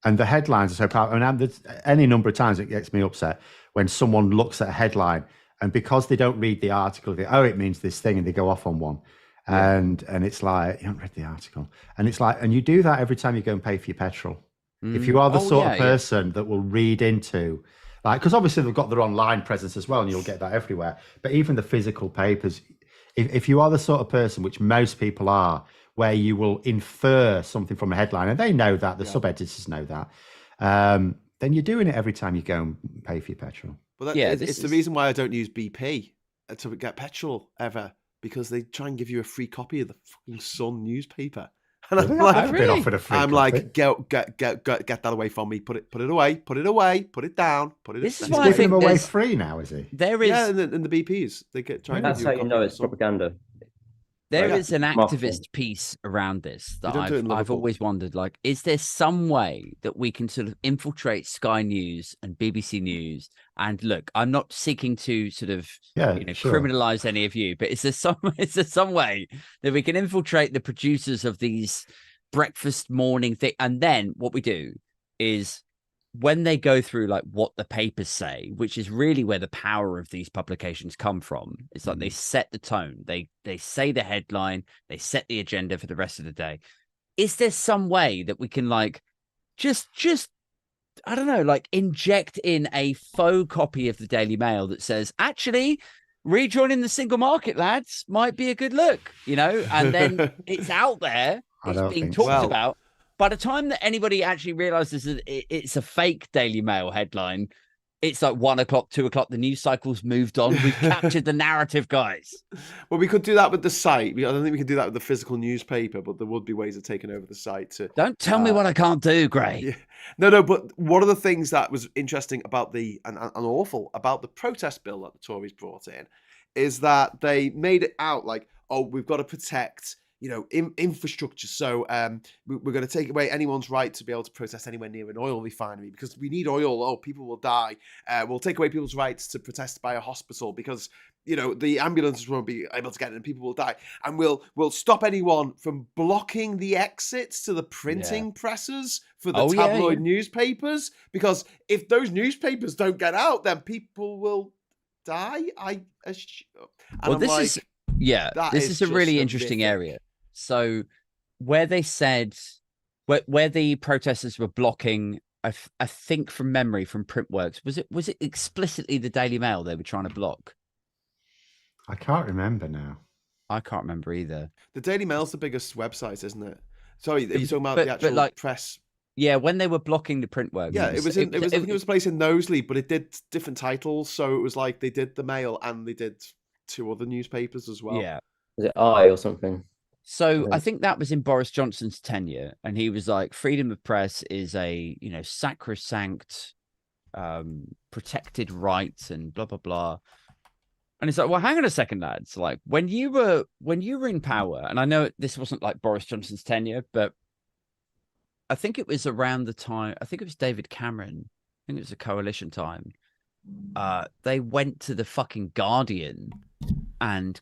And the headlines are so powerful. And there's any number of times it gets me upset when someone looks at a headline and because they don't read the article, it means this thing, and they go off on one. And it's like, you haven't read the article. And it's like, and you do that every time you go and pay for your petrol. If you are the sort of person that will read into, like, because obviously they've got their online presence as well, and you'll get that everywhere. But even the physical papers, if you are the sort of person, which most people are, where you will infer something from a headline, and they know that, the sub-editors know that, then you're doing it every time you go and pay for your petrol. Well, it's the reason why I don't use BP to get petrol ever, because they try and give you a free copy of the fucking Sun newspaper. And I'm like, been offered a free copy. Like, get that away from me. Put it away. Put it away. Put it down. Put it. This is why I think them away free now, is he? There is, and the BPs they get trying. That's how you know it's propaganda. There is an activist piece around this that I've always wondered, like, is there some way that we can sort of infiltrate Sky News and BBC News? And look, I'm not seeking to sort of criminalize any of you, but is there some way that we can infiltrate the producers of these breakfast morning thing? And then what we do is, when they go through like what the papers say, which is really where the power of these publications come from, it's like they set the tone, they say the headline, they set the agenda for the rest of the day. Is there some way that we can like just I don't know, like inject in a faux copy of the Daily Mail that says, actually, rejoining the single market, lads, might be a good look, and then it's out there, it's being talked about. By the time that anybody actually realizes that it's a fake Daily Mail headline, it's like 1 o'clock, 2 o'clock. The news cycle's moved on. We've captured the narrative, guys. Well, we could do that with the site. I don't think we could do that with the physical newspaper, but there would be ways of taking over the site. Don't tell me what I can't do, Gray. Yeah. No. But one of the things that was interesting about and awful about the protest bill that the Tories brought in is that they made it out like, oh, we've got to protect infrastructure. So we're going to take away anyone's right to be able to protest anywhere near an oil refinery because we need oil. Oh, people will die. We'll take away people's rights to protest by a hospital because the ambulances won't be able to get in and people will die. And we'll stop anyone from blocking the exits to the printing presses for the tabloid newspapers, because if those newspapers don't get out, then people will die. This is a really interesting area. So where they said, where the protesters were blocking, I think from memory from Printworks, was it explicitly the Daily Mail they were trying to block? I can't remember now. I can't remember either. The Daily Mail's the biggest website, isn't it? Sorry, are you talking about the actual press? Yeah, when they were blocking the Printworks. Yeah, I think it was a place in Knowsley, but it did different titles. So it was like they did the Mail and they did 2 other newspapers as well. Yeah. Was it I or something? So I think that was in Boris Johnson's tenure, and he was like, freedom of press is a sacrosanct, protected right, and blah blah blah. And it's like, well, hang on a second, lads. Like when you were in power, and I know this wasn't like Boris Johnson's tenure, but I think it was around the time. I think it was David Cameron. I think it was a coalition time. They went to the fucking Guardian and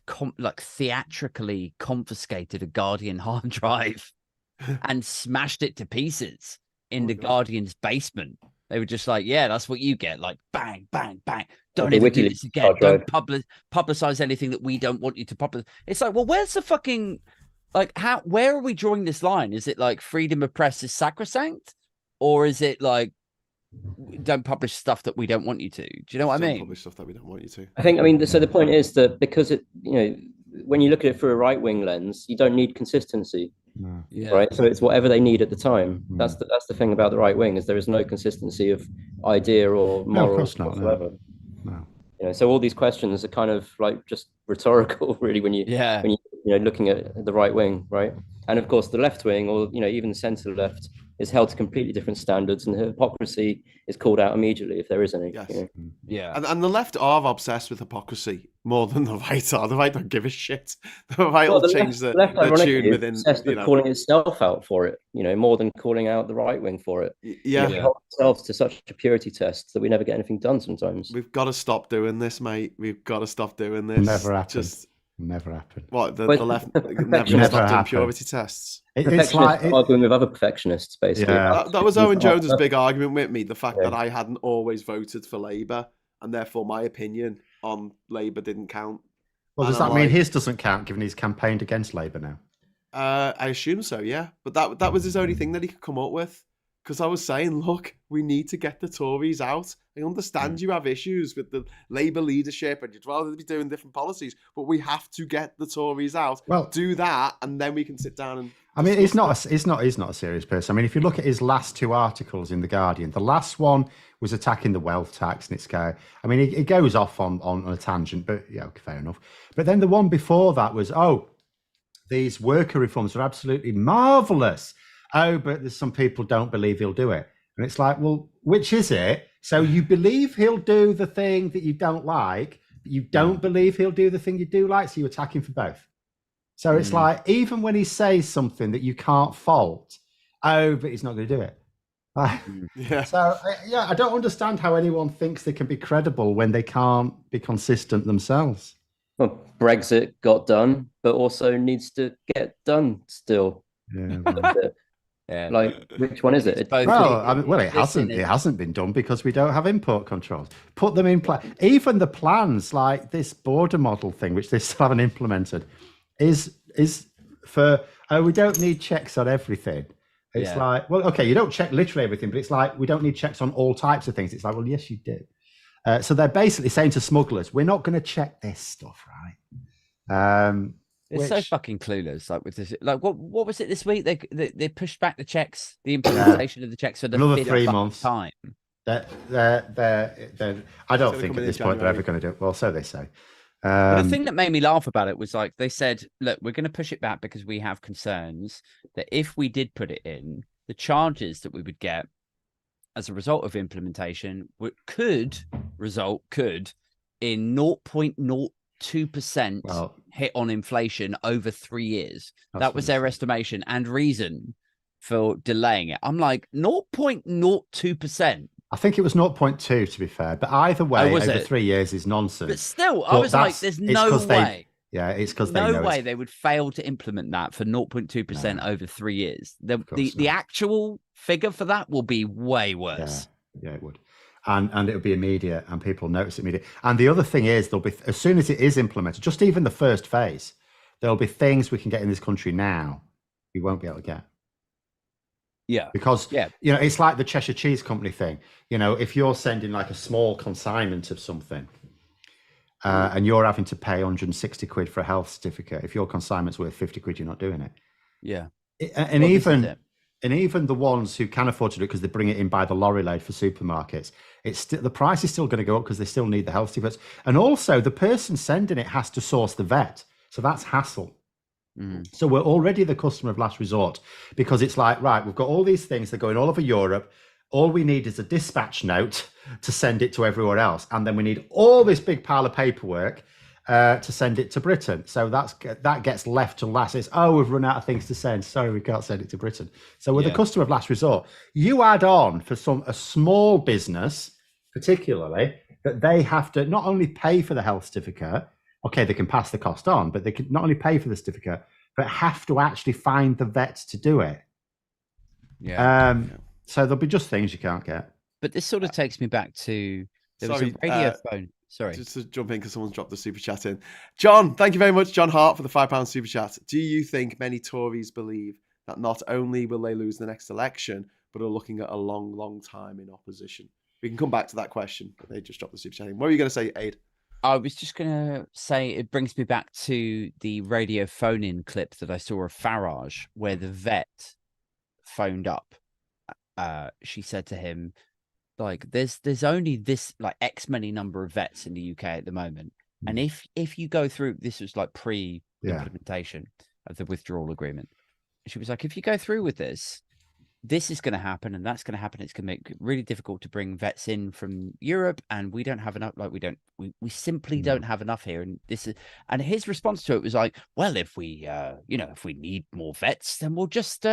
theatrically confiscated a Guardian hard drive and smashed it to pieces in the Guardian's basement. They were just like, yeah, that's what you get. Like, bang, bang, bang. Don't ever do this again. Don't publicize anything that we don't want you to publicize. It's like, well, where's the fucking, like, where are we drawing this line? Is it like freedom of press is sacrosanct? Or is it like, don't publish stuff that we don't want you to? Do you know what I mean? Publish stuff that we don't want you to. I think, so the point is that because it, when you look at it through a right-wing lens, you don't need consistency. No. Yeah. Right, so it's whatever they need at the time. That's the thing about the right wing, is there is no consistency of idea or morals whatsoever. No. So all these questions are kind of like just rhetorical, really, when you looking at the right wing, right? And of course, the left wing, or even the centre left, is held to completely different standards, and hypocrisy is called out immediately if there is any. Yes. Yeah. And the left are obsessed with hypocrisy more than the right are. The right don't give a shit. The right will change the tune within. Calling itself out for it, more than calling out the right wing for it. Yeah. We hold ourselves to such a purity test that we never get anything done sometimes. We've got to stop doing this, mate. We've got to stop doing this. Never happened. Never happened. What, the left never stopped doing purity tests? It's like arguing with other perfectionists, basically. Yeah. That was Owen Jones's big argument with me, the fact that I hadn't always voted for Labour, and therefore my opinion on Labour didn't count. Well, does that mean his doesn't count, given he's campaigned against Labour now? I assume so, yeah. But that was his only thing that he could come up with. Because I was saying, look, we need to get the Tories out. I understand you have issues with the Labour leadership and you'd rather be doing different policies, but we have to get the Tories out. Well, do that, and then we can sit down and. I mean, he's not a serious person. I mean, if you look at his last two articles in the Guardian, the last one was attacking the wealth tax, and it's I mean, it goes off on a tangent, but yeah, okay, fair enough. But then the one before that was, these worker reforms are absolutely marvelous. Oh, but there's some people don't believe he'll do it. And it's like, well, which is it? So you believe he'll do the thing that you don't like, but you don't believe he'll do the thing you do like, so you attack him for both. So it's like, even when he says something that you can't fault, but he's not going to do it. Yeah. So, I don't understand how anyone thinks they can be credible when they can't be consistent themselves. Well, Brexit got done, but also needs to get done still. Yeah. Yeah. Like, which one is it? It's both. Well, it hasn't. It hasn't been done because we don't have import controls. Put them in place. Even the plans, like this border model thing, which they still haven't implemented, is for. Oh, we don't need checks on everything. It's like, well, okay, you don't check literally everything, but it's like we don't need checks on all types of things. It's like, well, yes, you do. So they're basically saying to smugglers, we're not going to check this stuff, right? It's so fucking clueless. Like with this, like what was it this week? They pushed back the checks, the implementation of the checks for the another 3 months time. I don't think at this point they're ever going to do it. Well, so they say. But the thing that made me laugh about it was like they said, look, we're going to push it back because we have concerns that if we did put it in, the charges that we would get as a result of implementation could in 0.02% hit on inflation over 3 years. That was their estimation and reason for delaying it. I'm like, 0.02%. I think it was 0.2 to be fair, but either way, over 3 years is nonsense. But still, I was like, there's no way. It's because no way they would fail to implement that for 0.2% over 3 years. The actual figure for that will be way worse. Yeah, it would. And it'll be immediate, and people notice it immediately. And the other thing is, there'll be, as soon as it is implemented, just even the first phase, there'll be things we can get in this country now we won't be able to get. Yeah. Because, it's like the Cheshire Cheese Company thing. If you're sending like a small consignment of something and you're having to pay 160 quid for a health certificate, if your consignment's worth 50 quid, you're not doing it. Yeah. And even the ones who can afford to do it because they bring it in by the lorry load for supermarkets, the price is still going to go up because they still need the health certificates. And also the person sending it has to source the vet. So that's hassle. So we're already the customer of last resort because it's like, right, we've got all these things, they're going all over Europe. All we need is a dispatch note to send it to everywhere else. And then we need all this big pile of paperwork to send it to Britain. So that gets left to last. It's, we've run out of things to send. Sorry, we can't send it to Britain. So we're the customer of last resort. You add on for a small business, particularly, that they have to not only pay for the health certificate, okay, they can pass the cost on, but they can not only pay for the certificate, but have to actually find the vet to do it. So there'll be just things you can't get. But this sort of takes me back to there was a radio phone. Sorry. Just to jump in because someone's dropped the super chat in. John, thank you very much, John Hart, for the £5 super chat. Do you think many Tories believe that not only will they lose the next election, but are looking at a long, long time in opposition? We can come back to that question, but they just dropped the super chat in. What were you going to say, Aid? I was just going to say it brings me back to the radio phone-in clip that I saw of Farage, where the vet phoned up. She said to him, like, there's only this like X many number of vets in the UK at the moment, and if you go through, this was like pre-implementation of the withdrawal agreement. She was like, if you go through with this is going to happen and that's going to happen. It's going to make it really difficult to bring vets in from Europe, and we don't have enough. Like we simply don't have enough here. And and his response to it was like, well, if we if we need more vets, then we'll just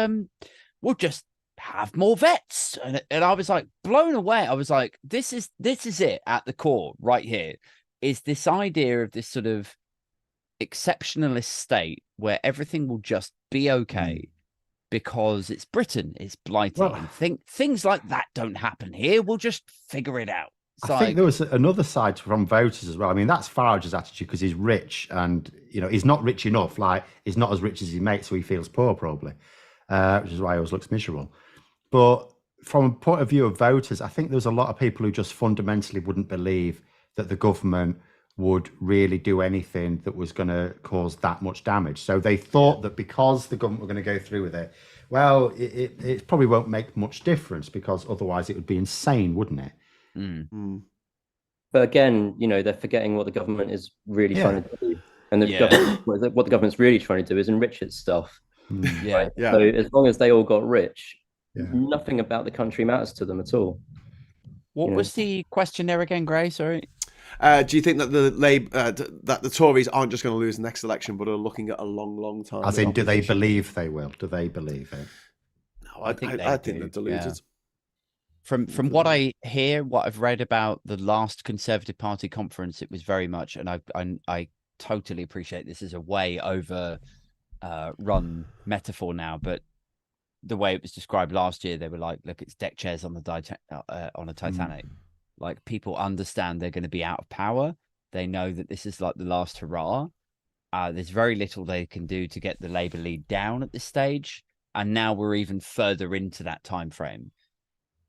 have more vets. And I was like blown away. I was like, this is it at the core right here, is this idea of this sort of exceptionalist state where everything will just be okay because it's Britain, it's blighty, and things like that don't happen here. We'll just figure it out. I think there was another side from voters as well. I mean, that's Farage's attitude because he's rich, and he's not rich enough. Like, he's not as rich as his mate, so he feels poor probably, which is why he always looks miserable. But from a point of view of voters, I think there's a lot of people who just fundamentally wouldn't believe that the government would really do anything that was going to cause that much damage. So they thought that because the government were going to go through with it, well, it probably won't make much difference because otherwise it would be insane, wouldn't it? But again, they're forgetting what the government is really trying to do. And what the government's really trying to do is enrich itself. Yeah. So as long as they all got rich, nothing about the country matters to them at all. What was the question there again, Gray? Sorry. Do you think that the Tories aren't just going to lose the next election, but are looking at a long, long time? As in, do they believe they will? Do they believe it? No, I think they're deluded. Yeah. From what I hear, what I've read about the last Conservative Party conference, it was very much, and I totally appreciate this is a way over run metaphor now, but the way it was described last year, they were like, look, it's deck chairs on a Titanic. Like, people understand they're going to be out of power. They know that this is like the last hurrah. There's very little they can do to get the Labour lead down at this stage. And now we're even further into that time frame.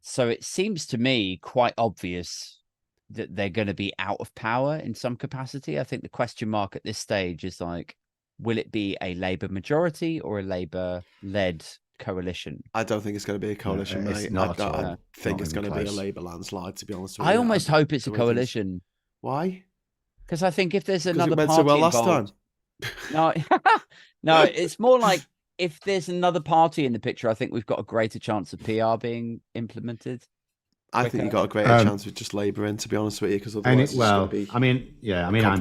So it seems to me quite obvious that they're going to be out of power in some capacity. I think the question mark at this stage is like, will it be a Labour majority or a Labour-led coalition? I don't think it's going to be a coalition, mate. I think it's going to be a Labour landslide, to be honest with you. I almost hope it's a coalition. Why? Because I think if there's another party so well involved, last time. No, it's more like if there's another party in the picture, I think we've got a greater chance of PR being implemented. I think you've got a greater chance with just Labour in, to be honest with you, because otherwise it's going to be I'm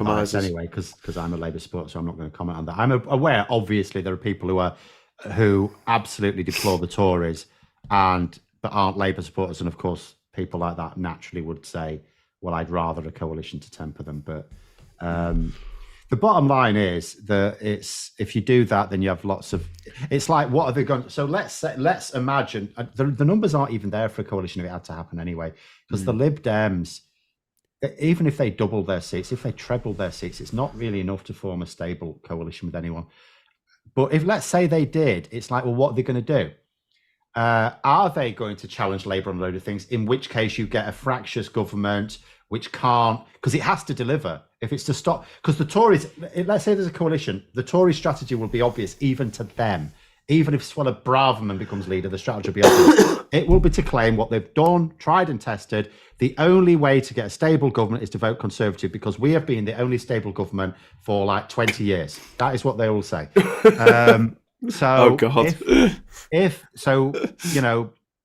biased anyway because I'm a Labour supporter, so I'm not going to comment on that. I'm aware, obviously, there are people who absolutely deplore the Tories but aren't Labour supporters, and of course people like that naturally would say, well, I'd rather a coalition to temper them. But the bottom line is that if you do that, then you have lots of, it's like, what are they going to, so let's imagine the numbers aren't even there for a coalition if it had to happen anyway, because the Lib Dems, even if they double their seats, if they treble their seats, it's not really enough to form a stable coalition with anyone. But if, let's say they did, it's like, well, what are they going to do? Are they going to challenge Labour on a load of things? In which case you get a fractious government which can't, because it has to deliver. If it's to stop, because the Tories, let's say there's a coalition, the Tory strategy will be obvious even to them. Even if Suella Braverman becomes leader, the strategy will be obvious. It will be to claim what they've done, tried and tested. The only way to get a stable government is to vote Conservative, because we have been the only stable government for like 20 years. That is what they all say. So, oh God. if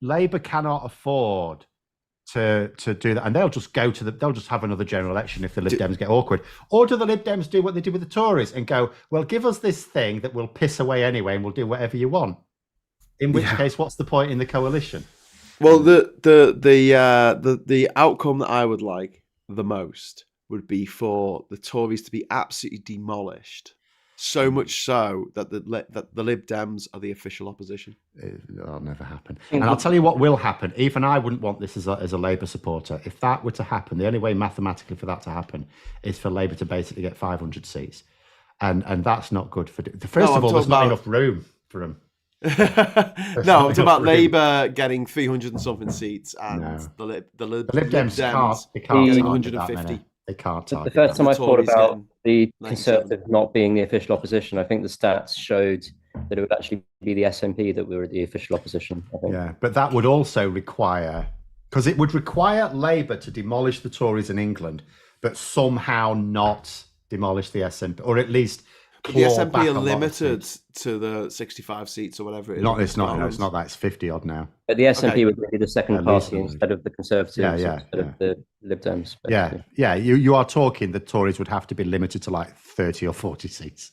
Labour cannot afford to do that, and they'll just they'll just have another general election if the Lib Dems get awkward. Or do the Lib Dems do what they did with the Tories and go, well, give us this thing that will piss away anyway, and we'll do whatever you want? In which case, what's the point in the coalition? Well, the outcome that I would like the most would be for the Tories to be absolutely demolished, So much so that the Lib Dems are the official opposition. That'll never happen. And I'll tell you what will happen. Even I wouldn't want this as a Labour supporter. If that were to happen, the only way mathematically for that to happen is for Labour to basically get 500 seats. And that's not good for... First of all, there's not enough room for them. No, I'm talking about Labour getting 300 and something seats and the Lib Dems getting 150. They can't. The first time I thought about the Conservative not being the official opposition, I think the stats showed that it would actually be the SNP that were the official opposition. I think. Yeah, but that would also require, because it would require Labour to demolish the Tories in England, but somehow not demolish the SNP, or at least the SNP are limited to the 65 seats or whatever it is. It's not that. It's 50 odd now. But the SNP would be the second party instead of the Conservatives, instead of the Lib Dems. Basically. Yeah. You are talking the Tories would have to be limited to like 30 or 40 seats.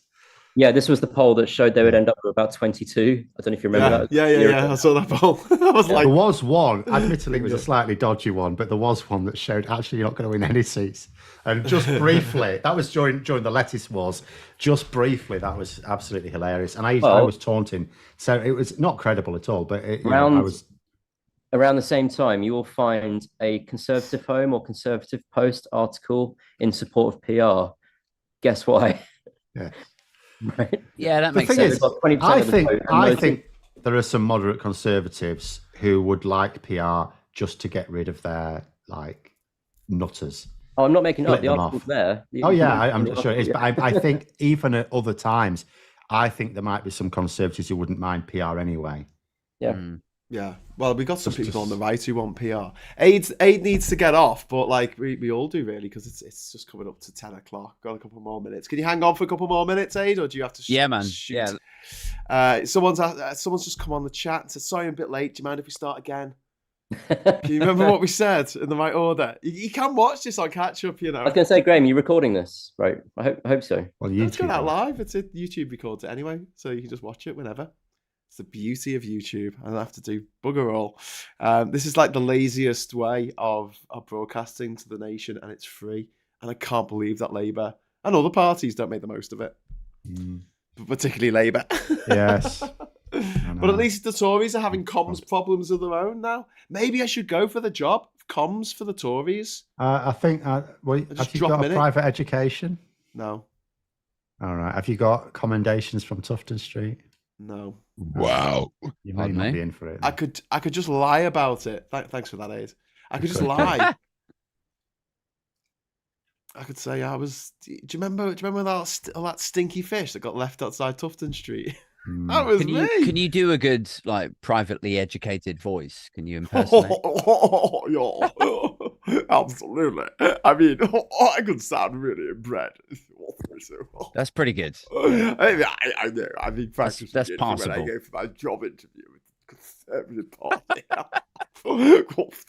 Yeah, this was the poll that showed they would end up with about 22. I don't know if you remember that. Yeah. I saw that poll. I was like, there was one. Admittedly, it was a slightly dodgy one, but there was one that showed actually you're not going to win any seats. And just briefly, that was during the lettuce wars. Just briefly, that was absolutely hilarious. And I was taunting, so it was not credible at all. But around the same time, you will find a Conservative Home or Conservative Post article in support of PR. Guess why? Yeah. Right. Yeah, that makes sense. I think there are some moderate Conservatives who would like PR just to get rid of their nutters. Oh, I'm not making up the articles there. I'm sure it is. But I think even at other times, I think there might be some Conservatives who wouldn't mind PR anyway. Yeah. Yeah. Well, we got some people on the right who want PR. Aid needs to get off, but we all do really, because it's just coming up to 10 o'clock. Got a couple more minutes. Can you hang on for a couple more minutes, Aid, or do you have to? Yeah, man. Shoot? Yeah. Someone's just come on the chat and said, "Sorry, I'm a bit late. Do you mind if we start again?" Can you remember what we said in the right order? You can watch this on catch up. I was going to say, Graham, you're recording this, right? I hope so. Well, it's going out live. It's YouTube records it anyway, so you can just watch it whenever. It's the beauty of YouTube. I don't have to do bugger all. This is like the laziest way of broadcasting to the nation, and it's free. And I can't believe that Labour and other parties don't make the most of it, but particularly Labour. Yes. But at least the Tories are having comms problems of their own now. Maybe I should go for the job. Comms for the Tories. I think. Have you got a private education? No. All right. Have you got commendations from Tufton Street? No. Wow. You may not be in for it. I could just lie about it. Thanks for that, Aid. I could just lie. I could say I was. Do you remember that stinky fish that got left outside Tufton Street? That was me. Can you do a good privately educated voice? Can you impersonate? Yeah, absolutely. I mean, I could sound really inbred. That's pretty good. I know. I mean, practically that's possible. When I go for my job interview with the Conservative Party.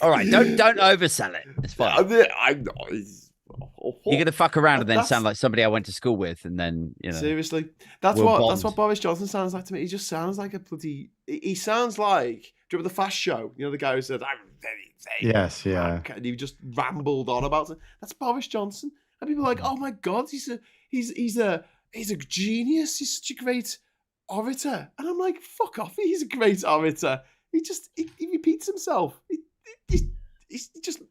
All right, don't oversell it. It's fine. I know. You're gonna fuck around and then sound like somebody I went to school with, and then seriously, that's what Boris Johnson sounds like to me. He just sounds like a bloody. He sounds like. Do you remember the Fast Show? The guy who said, "I'm very yes, yeah," and he just rambled on about it. That's Boris Johnson, and people are like, "Oh my god, he's a genius. He's such a great orator," and I'm like, "Fuck off! He's a great orator. He repeats himself. He just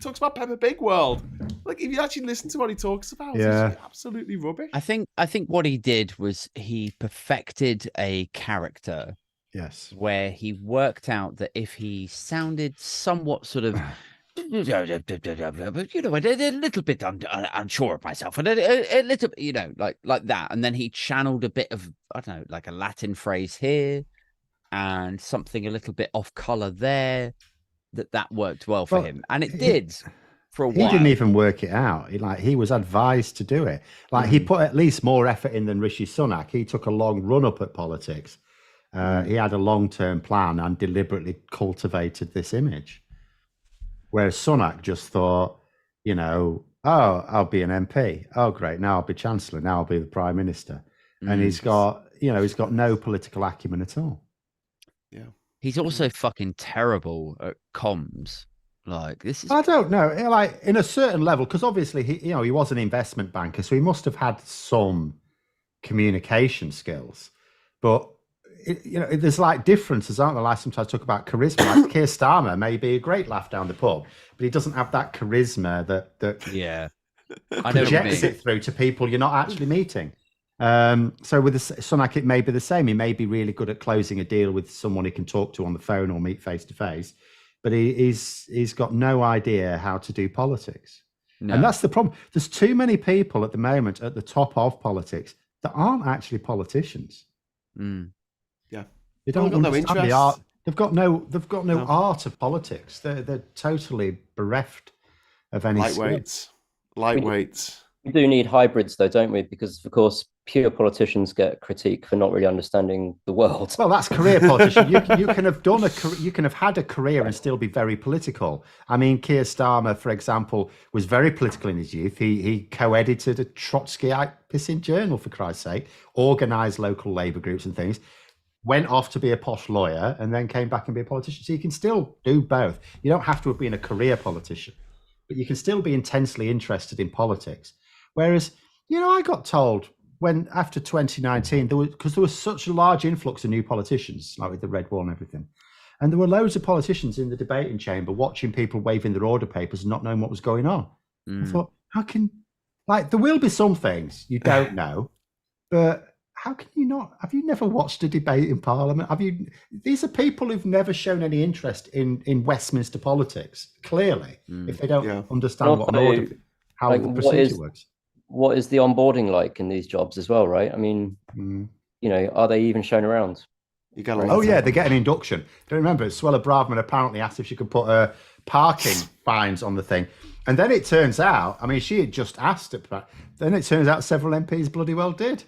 talks about Peppa Pig World. Like, if you actually listen to what he talks about, it's absolutely rubbish." I think what he did was he perfected a character. Yes. Where he worked out that if he sounded somewhat sort of, a little bit unsure of myself, and a little, like that, and then he channeled a bit of, I don't know, like a Latin phrase here, and something a little bit off color there. That worked well for him, and it did for a while. He didn't even work it out. He was advised to do it. He put at least more effort in than Rishi Sunak. He took a long run up at politics. He had a long-term plan and deliberately cultivated this image. Whereas Sunak just thought, I'll be an MP. Oh, great. Now I'll be Chancellor. Now I'll be the Prime Minister. And he's got no political acumen at all. Yeah. He's also fucking terrible at comms. This is. I don't know. In a certain level, because obviously he was an investment banker, so he must have had some communication skills. But there's like differences, aren't there? Like sometimes talk about charisma. Like Keir Starmer may be a great laugh down the pub, but he doesn't have that charisma that projects it through to people you're not actually meeting. So with Sunak, it may be the same. He may be really good at closing a deal with someone he can talk to on the phone or meet face to face, but he's got no idea how to do politics. No. And that's the problem. There's too many people at the moment at the top of politics that aren't actually politicians. Yeah, they don't understand the art. They've got no art of politics. They're totally bereft of any lightweights. We do need hybrids, though, don't we? Because of course, pure politicians get critique for not really understanding the world. Well, that's career politician. You can have had a career and still be very political. I mean, Keir Starmer, for example, was very political in his youth. He co-edited a Trotskyite pissing journal, for Christ's sake, organised local labour groups and things, went off to be a posh lawyer, and then came back and be a politician. So you can still do both. You don't have to have been a career politician, but you can still be intensely interested in politics. Whereas, I got told when after 2019, there was such a large influx of new politicians, like with the Red Wall and everything. And there were loads of politicians in the debating chamber watching people waving their order papers and not knowing what was going on. I thought, there will be some things you don't know, but how can you not? Have you never watched a debate in Parliament? These are people who've never shown any interest in Westminster politics, clearly, if they don't understand how the procedure works. What is the onboarding like in these jobs as well, right? I mean, are they even shown around? They get an induction. I remember Suella Braverman apparently asked if she could put parking fines on the thing. And then it turns out, she had just asked it, but then it turns out several MPs bloody well did.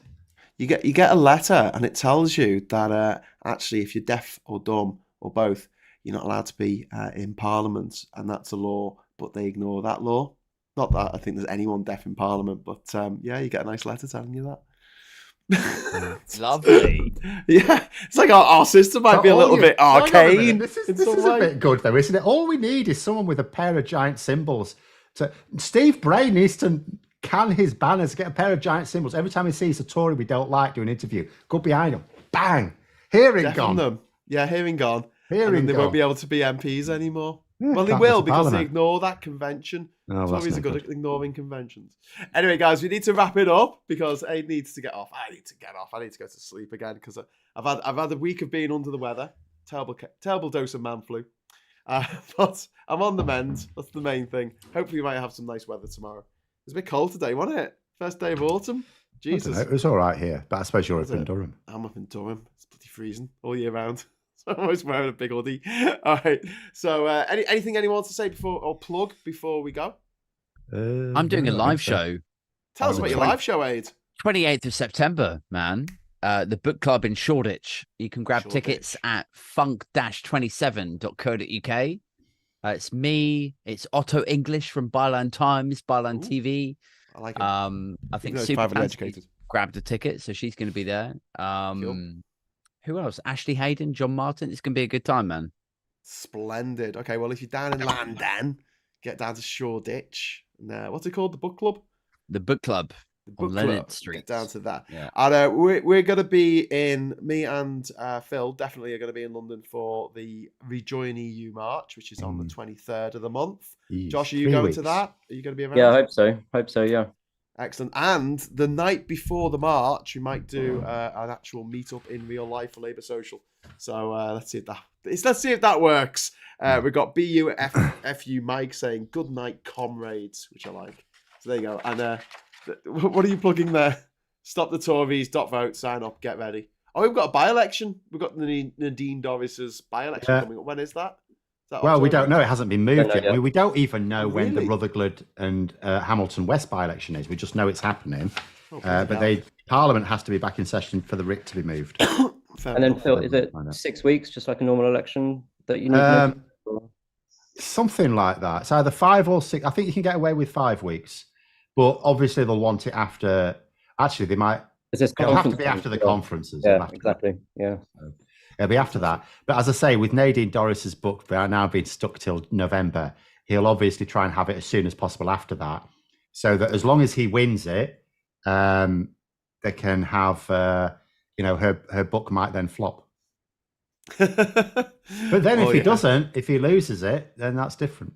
You get a letter and it tells you that actually if you're deaf or dumb or both, you're not allowed to be in Parliament, and that's a law, but they ignore that law. Not that I think there's anyone deaf in Parliament, but you get a nice letter telling you that. Lovely. Yeah, it's like our system might be a little bit arcane. This is a bit good, though, isn't it? All we need is someone with a pair of giant cymbals. Steve Bray needs to can his banners, get a pair of giant cymbals. Every time he sees a Tory we don't like do an interview, go behind him, bang, hearing gone. Them. Yeah, hearing gone. Hearing they won't be able to be MPs anymore. Yeah, well, they will because they ignore that convention. Tories are good at ignoring conventions. Anyway, guys, we need to wrap it up because Aid needs to get off. I need to get off. I need to go to sleep again because I've had a week of being under the weather. Terrible dose of man flu. But I'm on the mend. That's the main thing. Hopefully, we might have some nice weather tomorrow. It's a bit cold today, wasn't it? First day of autumn. Jesus. It was all right here, but I suppose you're up in Durham. I'm up in Durham. It's bloody freezing all year round. So I'm always wearing a big hoodie. All right. So anything anyone wants to say before we go? I'm doing a live show. Tell us about your live show, Aid. 28th of September, man. The book club in Shoreditch. You can grab tickets at funk-27.co.uk. It's me. It's Otto English from Byline Times, Byline TV. I like it. I think SUPERCHAT grabbed a ticket, so she's going to be there. Cool. Who else? Ashley Hayden, John Martin. It's going to be a good time, man. Splendid. Okay, well, if you're down in London, get down to Shoreditch. What's it called? The book club? The book club. On Leonard Street. Get down to that. Yeah. And we're going to be me and Phil definitely are going to be in London for the Rejoin EU March, which is on the 23rd of the month. Josh, are you going to that? Are you going to be around? Yeah, I hope so, yeah. Excellent. And the night before the march, we might do an actual meetup in real life for Labour Social. So let's see if that works. We've got BUFU Mike saying good night, comrades, which I like. So there you go. And what are you plugging there? Stop the Tories, .vote, sign up, get ready. Oh, we've got a by-election. We've got Nadine Dorris's by-election coming up. When is that? Well, we don't know. It hasn't been moved yet. We don't even know when the Rutherglen and Hamilton West by-election is. We just know it's happening. But Parliament has to be back in session for the writ to be moved. And then, Phil, is it 6 weeks, just like a normal election that you need? Something like that. It's either 5 or 6. I think you can get away with 5 weeks. But obviously, they'll want it after. Actually, they might. It'll have to be after the conferences. Yeah, exactly. Yeah. It'll be after that. But as I say, with Nadine Dorris's book now being stuck till November, he'll obviously try and have it as soon as possible after that, so that as long as he wins it, they can have, her book might then flop. But then if he doesn't, if he loses it, then that's different.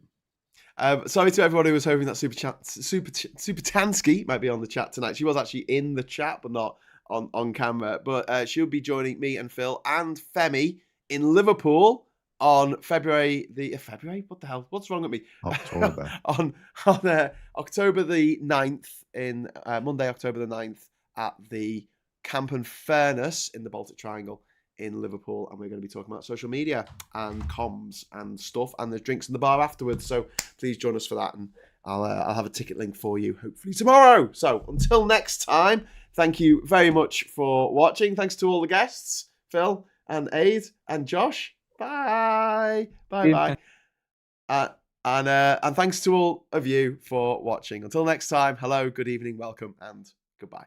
Sorry to everyone who was hoping that Supertansky might be on the chat tonight. She was actually in the chat, but not on camera. But she'll be joining me and Phil and Femi in Liverpool on February. What the hell? What's wrong with me? October. on October the 9th, in Monday, October the 9th, at the Camp and Fairness in the Baltic Triangle in Liverpool, and we're going to be talking about social media and comms and stuff, and there's drinks in the bar afterwards, so please join us for that, and I'll have a ticket link for you hopefully tomorrow. So until next time, thank you very much for watching. Thanks to all the guests, Phil and Aid and Josh. Bye. And thanks to all of you for watching. Until next time, hello, good evening, welcome, and goodbye.